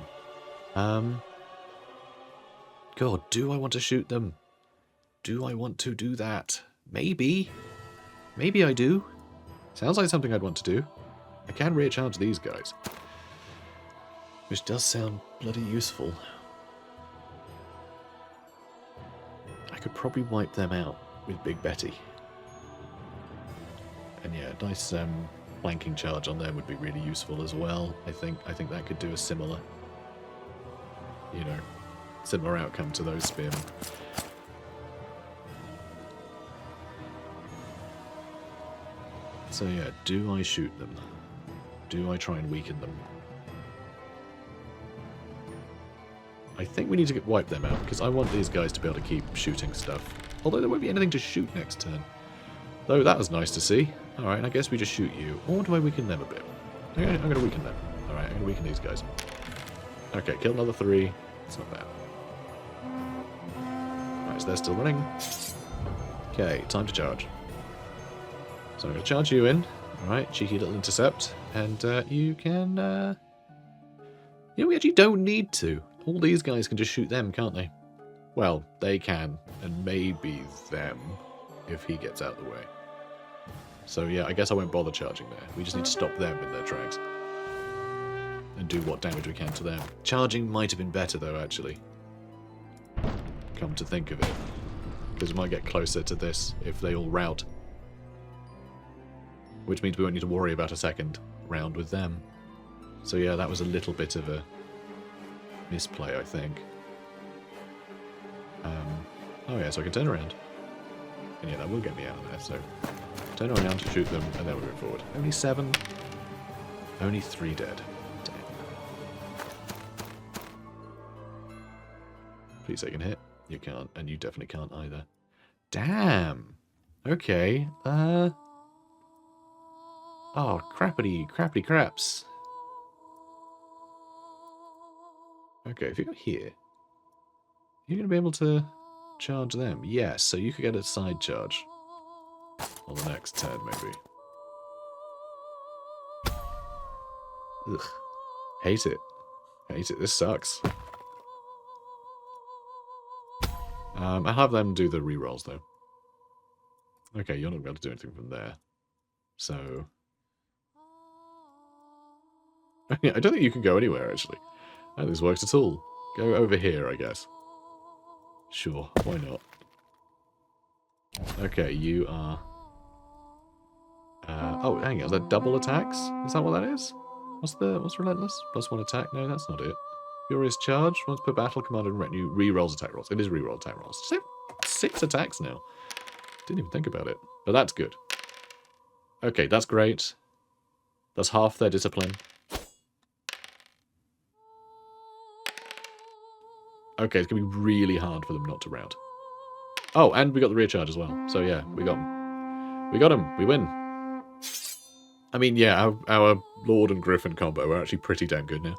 God, do I want to shoot them? Do I want to do that? Maybe. Maybe I do. Sounds like something I'd want to do. I can rear charge these guys. Which does sound bloody useful. I could probably wipe them out with Big Betty. And yeah, a nice flanking charge on them would be really useful as well. I think that could do a similar, you know, similar outcome to those spearmen. So yeah, do I shoot them? Do I try and weaken them? I think we need to wipe them out, because I want these guys to be able to keep shooting stuff. Although there won't be anything to shoot next turn. Though that was nice to see. Alright, I guess we just shoot you. Or do I weaken them a bit? I'm going to weaken them. Alright, I'm going to weaken these guys. Okay, kill another 3. It's not bad. Alright, so they're still running. Okay, time to charge. So I'm going to charge you in. Alright, cheeky little intercept. And you can... You know, we actually don't need to. All these guys can just shoot them, can't they? Well, they can. And maybe them, if he gets out of the way. So yeah, I guess I won't bother charging there. We just need to stop them in their tracks. And do what damage we can to them. Charging might have been better, though, actually. Come to think of it. Because we might get closer to this if they all rout. Which means we won't need to worry about a second round with them. So yeah, that was a little bit of a misplay, I think. Oh yeah, so I can turn around. And yeah, that will get me out of there, so... Turn around, shoot them, and then we'll move forward. Only 7. Only 3 dead. Damn. Please say you can hit. You can't, and you definitely can't either. Damn! Okay, Oh, crappity craps. Okay, if you go here, you're going to be able to charge them. Yes, so you could get a side charge on the next turn, maybe. Ugh. Hate it. Hate it. This sucks. I'll have them do the rerolls, though. Okay, you're not going to be able to do anything from there. So... I don't think you can go anywhere, actually. I don't think this works at all. Go over here, I guess. Sure, why not? Okay, you are... oh, hang on, is that double attacks? Is that what that is? What's relentless? +1 attack? No, that's not it. Furious charge. Once per battle, commander and retinue re-rolls attack rolls. It is re-roll attack rolls. So 6 attacks now. Didn't even think about it. But that's good. Okay, that's great. That's half their discipline. Okay, it's going to be really hard for them not to rout. Oh, and we got the rear charge as well. So yeah, we got him. We got him. We win. I mean, yeah, our Lord and Griffin combo are actually pretty damn good now.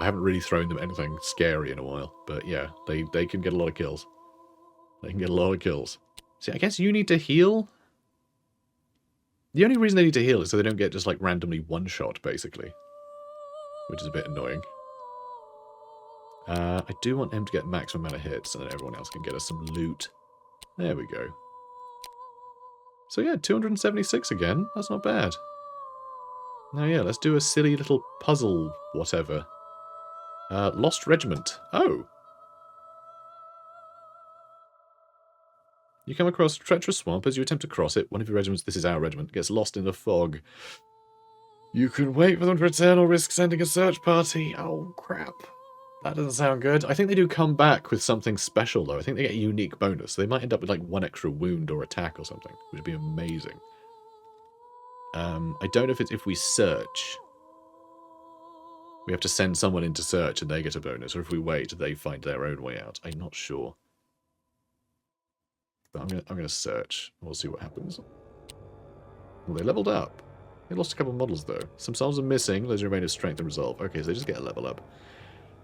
I haven't really thrown them anything scary in a while. But yeah, they can get a lot of kills. They can get a lot of kills. See, I guess you need to heal. The only reason they need to heal is so they don't get just, like, randomly one-shot, basically. Which is a bit annoying. I do want him to get maximum amount of hits, and then everyone else can get us some loot. There we go. So yeah, 276 again. That's not bad. Now yeah, let's do a silly little puzzle whatever. Lost Regiment. Oh! You come across a treacherous swamp. As you attempt to cross it, one of your regiments, this is our regiment, gets lost in the fog. You can wait for them to return or risk sending a search party. Oh, crap. That doesn't sound good. I think they do come back with something special, though. I think they get a unique bonus. They might end up with, like, 1 extra wound or attack or something, which would be amazing. I don't know if it's if we search. We have to send someone in to search and they get a bonus, or if we wait, they find their own way out. I'm not sure. But I'm gonna search. We'll see what happens. Well, they leveled up. They lost a couple of models, though. Some souls are missing. Those remain of strength and resolve. Okay, so they just get a level up.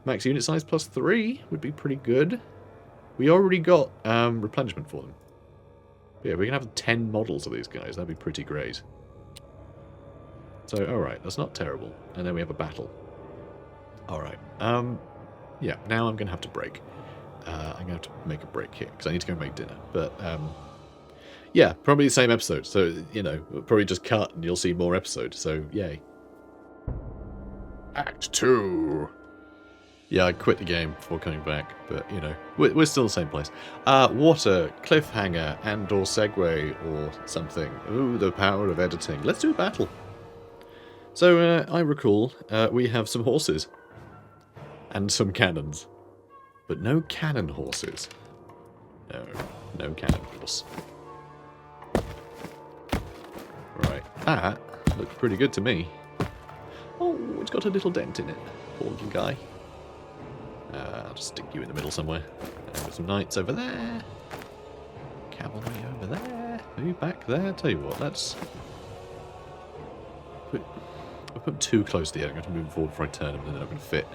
Max unit size +3 would be pretty good. We already got replenishment for them. But yeah, we can have 10 models of these guys. That'd be pretty great. So, alright, that's not terrible. And then we have a battle. Alright, yeah, now I'm going to have to break. I'm going to have to make a break here, because I need to go make dinner. But, yeah, probably the same episode. So, you know, we'll probably just cut and you'll see more episodes. So, yay. Act 2. Yeah, I quit the game before coming back, but, you know, we're still in the same place. Water, cliffhanger, and/or segue, or something. Ooh, the power of editing. Let's do a battle. So, I recall, we have some horses. And some cannons. But no cannon horses. No, no cannon horse. Right, that looks pretty good to me. Oh, it's got a little dent in it. Poor little guy. I'll just stick you in the middle somewhere. And some knights over there. Cavalry over there. Move back there. Tell you what, let's... I'll put them too close to the end. I'm going to move forward before I turn them, and then they're not going to fit.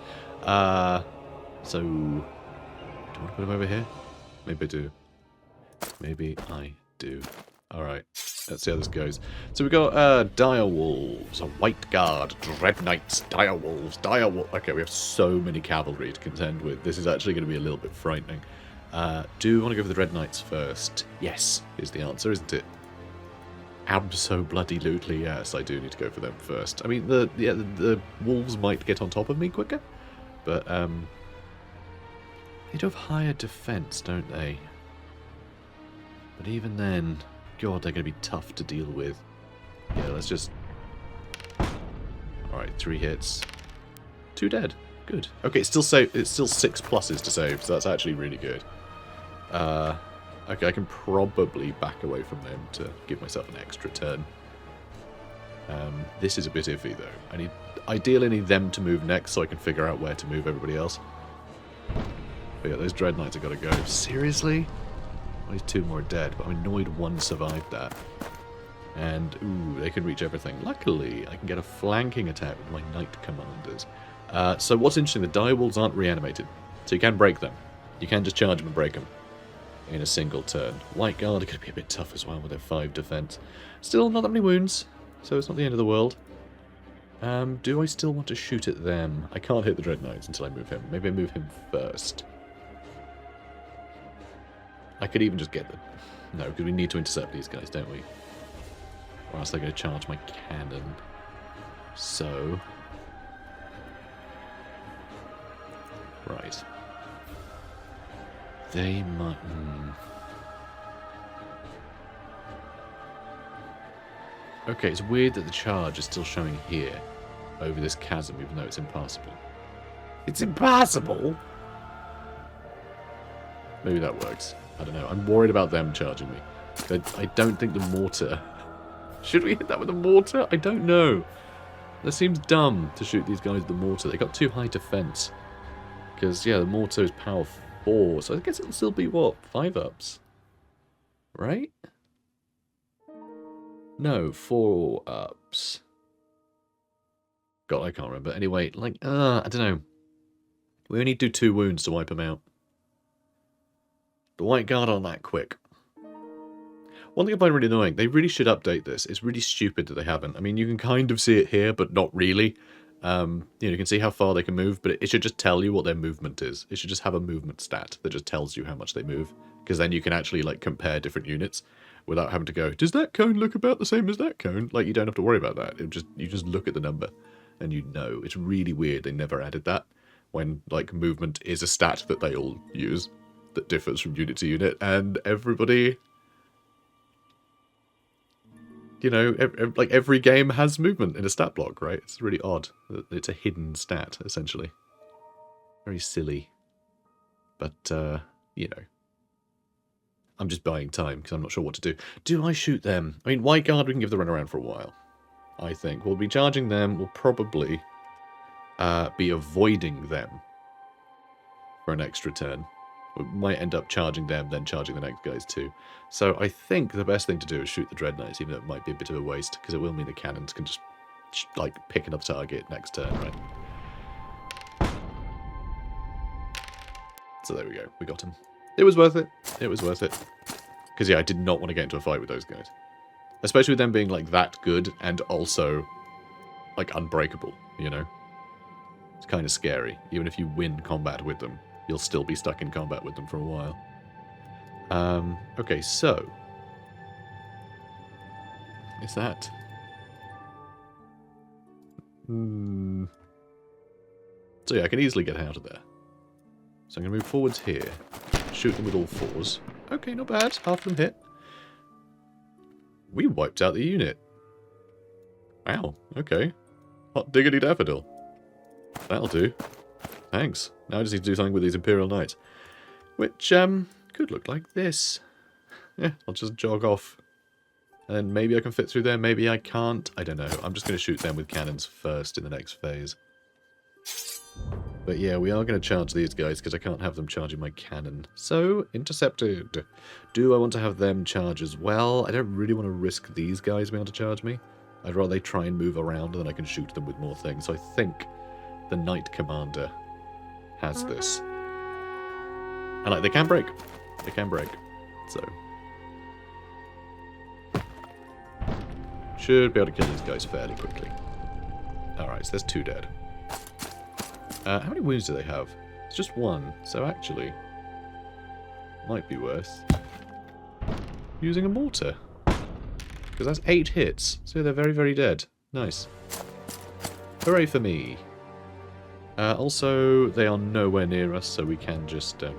So... do I want to put them over here? Maybe I do. Maybe I do. Alright, let's see how this goes. So we've got dire wolves, a white guard, dread knights, dire wolves, dire wolves. Okay, we have so many cavalry to contend with. This is actually going to be a little bit frightening. Do you want to go for the dread knights first? Yes, is the answer, isn't it? Abso-bloody-lutely yes, I do need to go for them first. I mean, the wolves might get on top of me quicker, but they do have higher defense, don't they? But even then, God, they're going to be tough to deal with. Yeah, let's just... Alright, 3 hits. 2 dead. Good. Okay, it's still 6 pluses to save, so that's actually really good. Okay, I can probably back away from them to give myself an extra turn. This is a bit iffy, though. Ideally need them to move next so I can figure out where to move everybody else. But yeah, those Dread Knights have got to go. Seriously? Only 2 more dead, but I'm annoyed 1 survived that. And, ooh, they can reach everything. Luckily, I can get a flanking attack with my Knight Commanders. So what's interesting, the dire wolves aren't reanimated. So you can break them. You can just charge them and break them in a single turn. White Guard are going to be a bit tough as well with their 5 defense. Still not that many wounds, so it's not the end of the world. Do I still want to shoot at them? I can't hit the Dread Knights until I move him. Maybe I move him first. I could even just get them. No, because we need to intercept these guys, don't we? Or else they're going to charge my cannon. So... right. They might... Okay, it's weird that the charge is still showing here, over this chasm, even though it's impassable. It's impassable?! Maybe that works. I don't know. I'm worried about them charging me. I don't think the mortar... Should we hit that with a mortar? I don't know. That seems dumb to shoot these guys with the mortar. They got too high defense. Because, yeah, the mortar is power 4. So I guess it'll still be, what, 5 ups? Right? No, 4 ups. God, I can't remember. Anyway, like, I don't know. We only do 2 wounds to wipe them out. The White Guard aren't that quick. One thing I find really annoying, they really should update this. It's really stupid that they haven't. I mean, you can kind of see it here, but not really. You can see how far they can move, but it should just tell you what their movement is. It should just have a movement stat that just tells you how much they move, because then you can actually like compare different units without having to go, does that cone look about the same as that cone? Like, you don't have to worry about that. You just look at the number and you know. It's really weird they never added that when like movement is a stat that they all use that differs from unit to unit, and everybody, like every game has movement in a stat block, right? It's really odd. It's a hidden stat, essentially. Very silly. But, I'm just buying time because I'm not sure what to do. Do I shoot them? I mean, White Guard we can give the run around for a while, I think. We'll be charging them. We'll probably be avoiding them for an extra turn. We might end up charging them, then charging the next guys too. So I think the best thing to do is shoot the Dread Knights, even though it might be a bit of a waste, because it will mean the cannons can just, like, pick another target next turn, right? So there we go. We got him. It was worth it. It was worth it. Because, yeah, I did not want to get into a fight with those guys. Especially with them being, like, that good and also, like, unbreakable, you know? It's kind of scary. Even if you win combat with them, you'll still be stuck in combat with them for a while. Okay, so... Is that... So yeah, I can easily get out of there. So I'm going to move forwards here. Shoot them with all fours. Okay, not bad. Half of them hit. We wiped out the unit. Wow, okay. Hot diggity daffodil. That'll do. Thanks. Now I just need to do something with these Imperial Knights. Which, could look like this. Yeah, I'll just jog off. And maybe I can fit through there, maybe I can't. I don't know. I'm just going to shoot them with cannons first in the next phase. But yeah, we are going to charge these guys because I can't have them charging my cannon. So, intercepted. Do I want to have them charge as well? I don't really want to risk these guys being able to charge me. I'd rather they try and move around and then I can shoot them with more things. So I think the Knight Commander has this. And like, they can break. They can break. So. Should be able to kill these guys fairly quickly. Alright, so there's 2 dead. How many wounds do they have? It's just 1, so actually might be worth using a mortar. Because that's 8 hits, so they're very, very dead. Nice. Hooray for me. Also, they are nowhere near us, so we can just get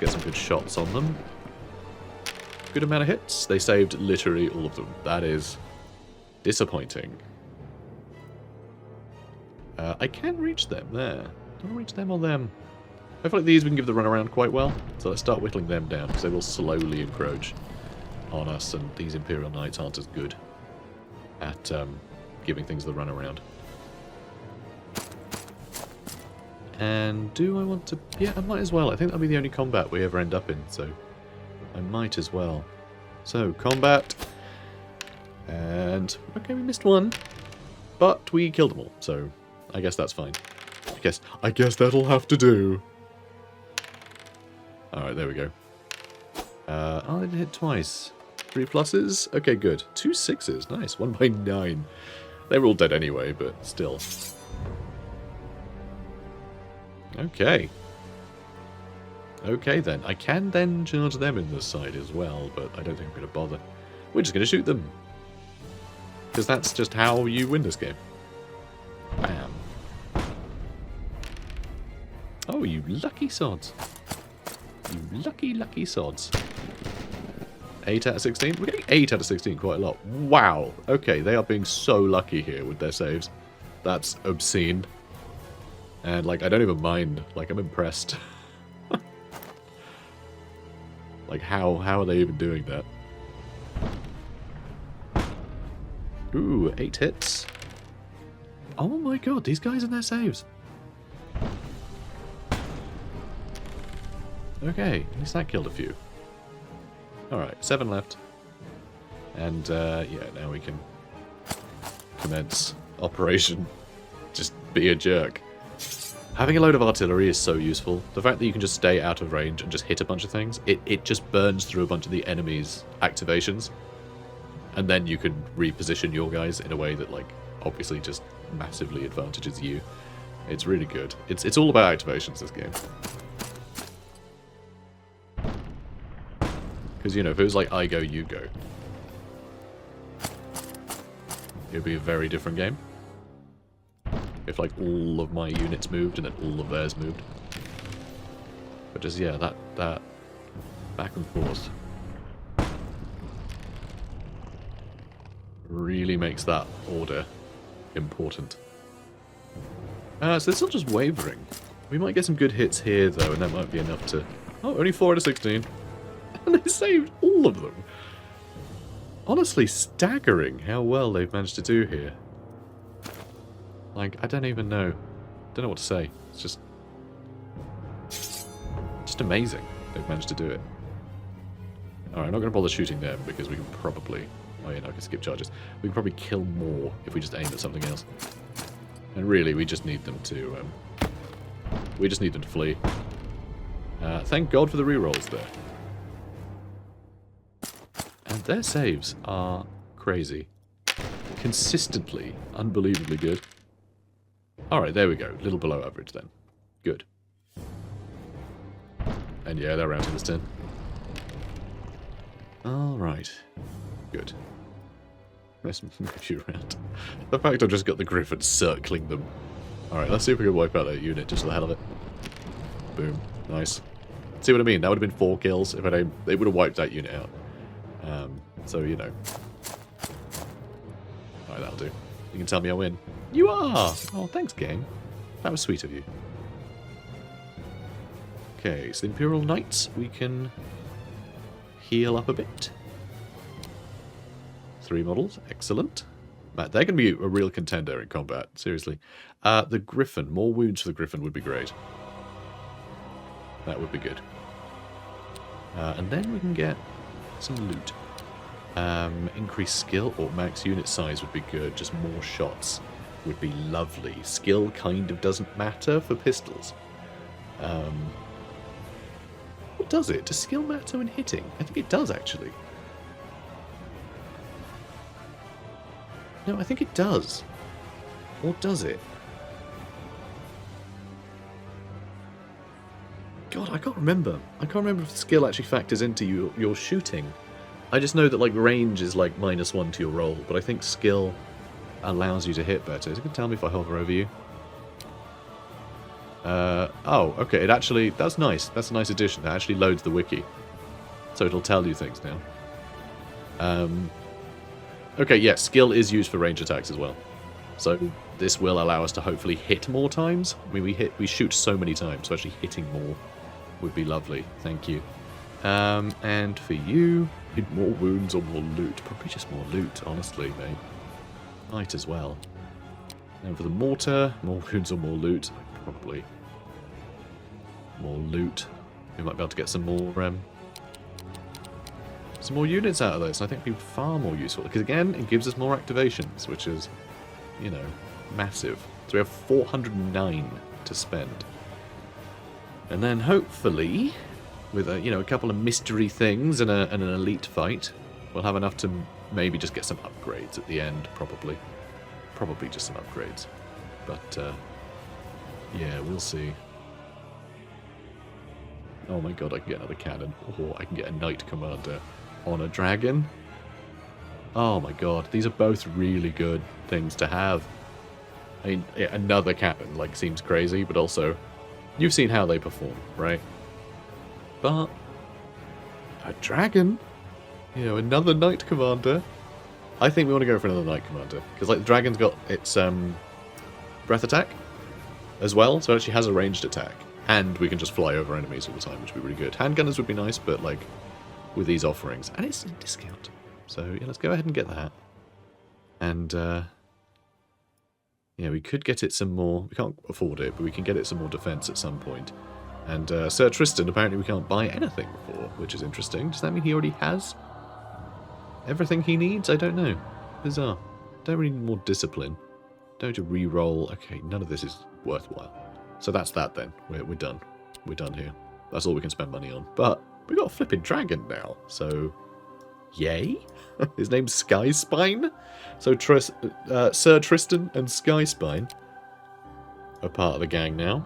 some good shots on them. Good amount of hits. They saved literally all of them. That is disappointing. I can reach them there. Do I reach them or them? I feel like these we can give the run around quite well. So let's start whittling them down, because they will slowly encroach on us, and these Imperial Knights aren't as good at giving things the run around. And do I want to... Yeah, I might as well. I think that'll be the only combat we ever end up in, so I might as well. So, combat. And... okay, we missed one. But we killed them all, so I guess that's fine. I guess that'll have to do. Alright, there we go. Oh, they did hit twice. 3 pluses? Okay, good. 2 6s. Nice. 1 by 9. They were all dead anyway, but still. Okay. Okay, then. I can then charge them in this side as well, but I don't think I'm going to bother. We're just going to shoot them. Because that's just how you win this game. Bam. Oh, you lucky sods. You lucky, lucky sods. 8 out of 16? We're getting 8 out of 16 quite a lot. Wow. Okay, they are being so lucky here with their saves. That's obscene. And, like, I don't even mind. Like, I'm impressed. Like, how are they even doing that? Ooh, 8 hits. Oh my god, these guys and their saves. Okay, at least that killed a few. Alright, 7 left. And, yeah, now we can commence Operation Just Be a Jerk. Having a load of artillery is so useful. The fact that you can just stay out of range and just hit a bunch of things, it just burns through a bunch of the enemy's activations. And then you can reposition your guys in a way that, like, obviously just massively advantages you. It's really good. It's all about activations, this game. Because, you know, if it was like I go, you go, it would be a very different game. If, like, all of my units moved and then all of theirs moved. But just, yeah, that back and forth really makes that order important. So they're still just wavering. We might get some good hits here, though, and that might be enough to... Oh, only 4 out of 16. And they saved all of them. Honestly, staggering how well they've managed to do here. Like, I don't even know. Don't know what to say. It's just amazing they've managed to do it. Alright, I'm not going to bother shooting them because we can probably... Oh yeah, no, I can skip charges. We can probably kill more if we just aim at something else. And really, we just need them to... we just need them to flee. Thank God for the rerolls there. And their saves are crazy. Consistently, unbelievably good. Alright, there we go. A little below average then. Good. And yeah, they're routing this turn. Alright. Good. Let's move you around. The fact I've just got the Griffin circling them. Alright, let's see if we can wipe out that unit just for the hell of it. Boom. Nice. See what I mean? That would have been 4 kills if they would have wiped that unit out. So, you know. Alright, that'll do. You can tell me I win. You are! Oh, thanks, game. That was sweet of you. Okay, so the Imperial Knights, we can heal up a bit. 3 models, excellent. Matt, they're going to be a real contender in combat, seriously. The Griffin, more wounds for the Griffin would be great. That would be good. And then we can get some loot. Increased skill or max unit size would be good. Just more shots would be lovely. Skill kind of doesn't matter for pistols. What does it? Does skill matter when hitting? I think it does, actually. No, I think it does. Or does it? God, I can't remember. I can't remember if skill actually factors into your shooting. I just know that, like, range is, like, -1 to your roll, but I think skill allows you to hit better. Is it going to tell me if I hover over you? Oh, okay, it actually... That's nice. That's a nice addition. It actually loads the wiki. So it'll tell you things now. Okay, yeah, skill is used for range attacks as well. So this will allow us to hopefully hit more times. I mean, we shoot so many times, so actually hitting more would be lovely. Thank you. And for you, need more wounds or more loot? Probably just more loot, honestly, mate. Might as well. And for the mortar, more wounds or more loot? Probably more loot. We might be able to get some more units out of this. I think it'd be far more useful. Because again, it gives us more activations, which is, you know, massive. So we have 409 to spend. And then hopefully, with a couple of mystery things and an elite fight, we'll have enough to maybe just get some upgrades at the end, probably. Probably just some upgrades. But, yeah, we'll see. Oh my god, I can get another cannon. Or I can get a Knight Commander on a dragon. Oh my god, these are both really good things to have. I mean, another cannon, like, seems crazy, but also, you've seen how they perform, right? But a dragon, another Knight Commander. I think we want to go for another Knight Commander because, like, the dragon's got its breath attack as well, so it actually has a ranged attack, and we can just fly over enemies all the time, which would be really good. Handgunners would be nice, but like with these offerings, and it's a discount, so yeah, let's go ahead and get that. And yeah, we could get it some more. We can't afford it, but we can get it some more defense at some point. And Sir Tristan, apparently we can't buy anything for, which is interesting. Does that mean he already has everything he needs? I don't know. Bizarre. Don't really need more discipline. Don't need to re-roll. Okay, none of this is worthwhile. So that's that then. We're done. We're done here. That's all we can spend money on. But we got a flipping dragon now, so yay. His name's Skyspine. So Sir Tristan and Skyspine are part of the gang now.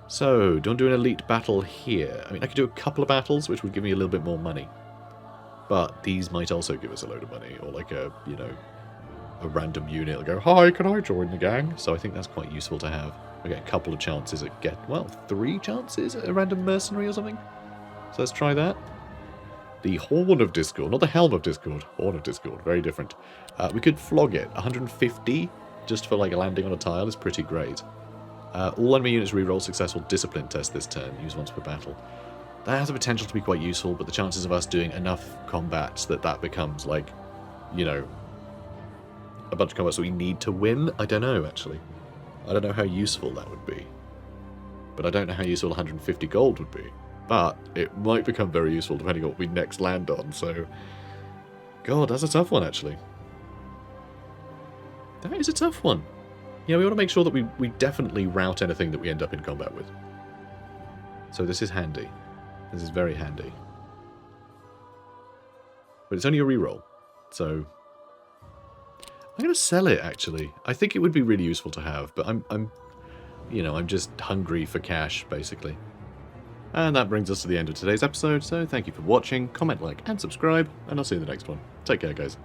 So, do you want to do an elite battle here? I mean, I could do a couple of battles, which would give me a little bit more money. But these might also give us a load of money, or like a, you know, a random unit will go, hi, can I join the gang? So I think that's quite useful to have. We get a couple of chances at well, 3 chances at a random mercenary or something. So let's try that. The Horn of Discord, not the Helm of Discord. Horn of Discord, very different. We could flog it. 150 just for like a landing on a tile is pretty great. All enemy units reroll successful discipline test this turn. Use once per battle. That has the potential to be quite useful, but the chances of us doing enough combats that becomes like, you know, a bunch of combats that we need to win, I don't know, actually. I don't know how useful that would be. But I don't know how useful 150 gold would be. But it might become very useful depending on what we next land on, so... God, that's a tough one, actually. That is a tough one. Yeah, we want to make sure that we definitely rout anything that we end up in combat with. So this is handy. This is very handy. But it's only a reroll, so... I'm going to sell it, actually. I think it would be really useful to have, but I'm just hungry for cash, basically. And that brings us to the end of today's episode, so thank you for watching, comment, like, and subscribe, and I'll see you in the next one. Take care, guys.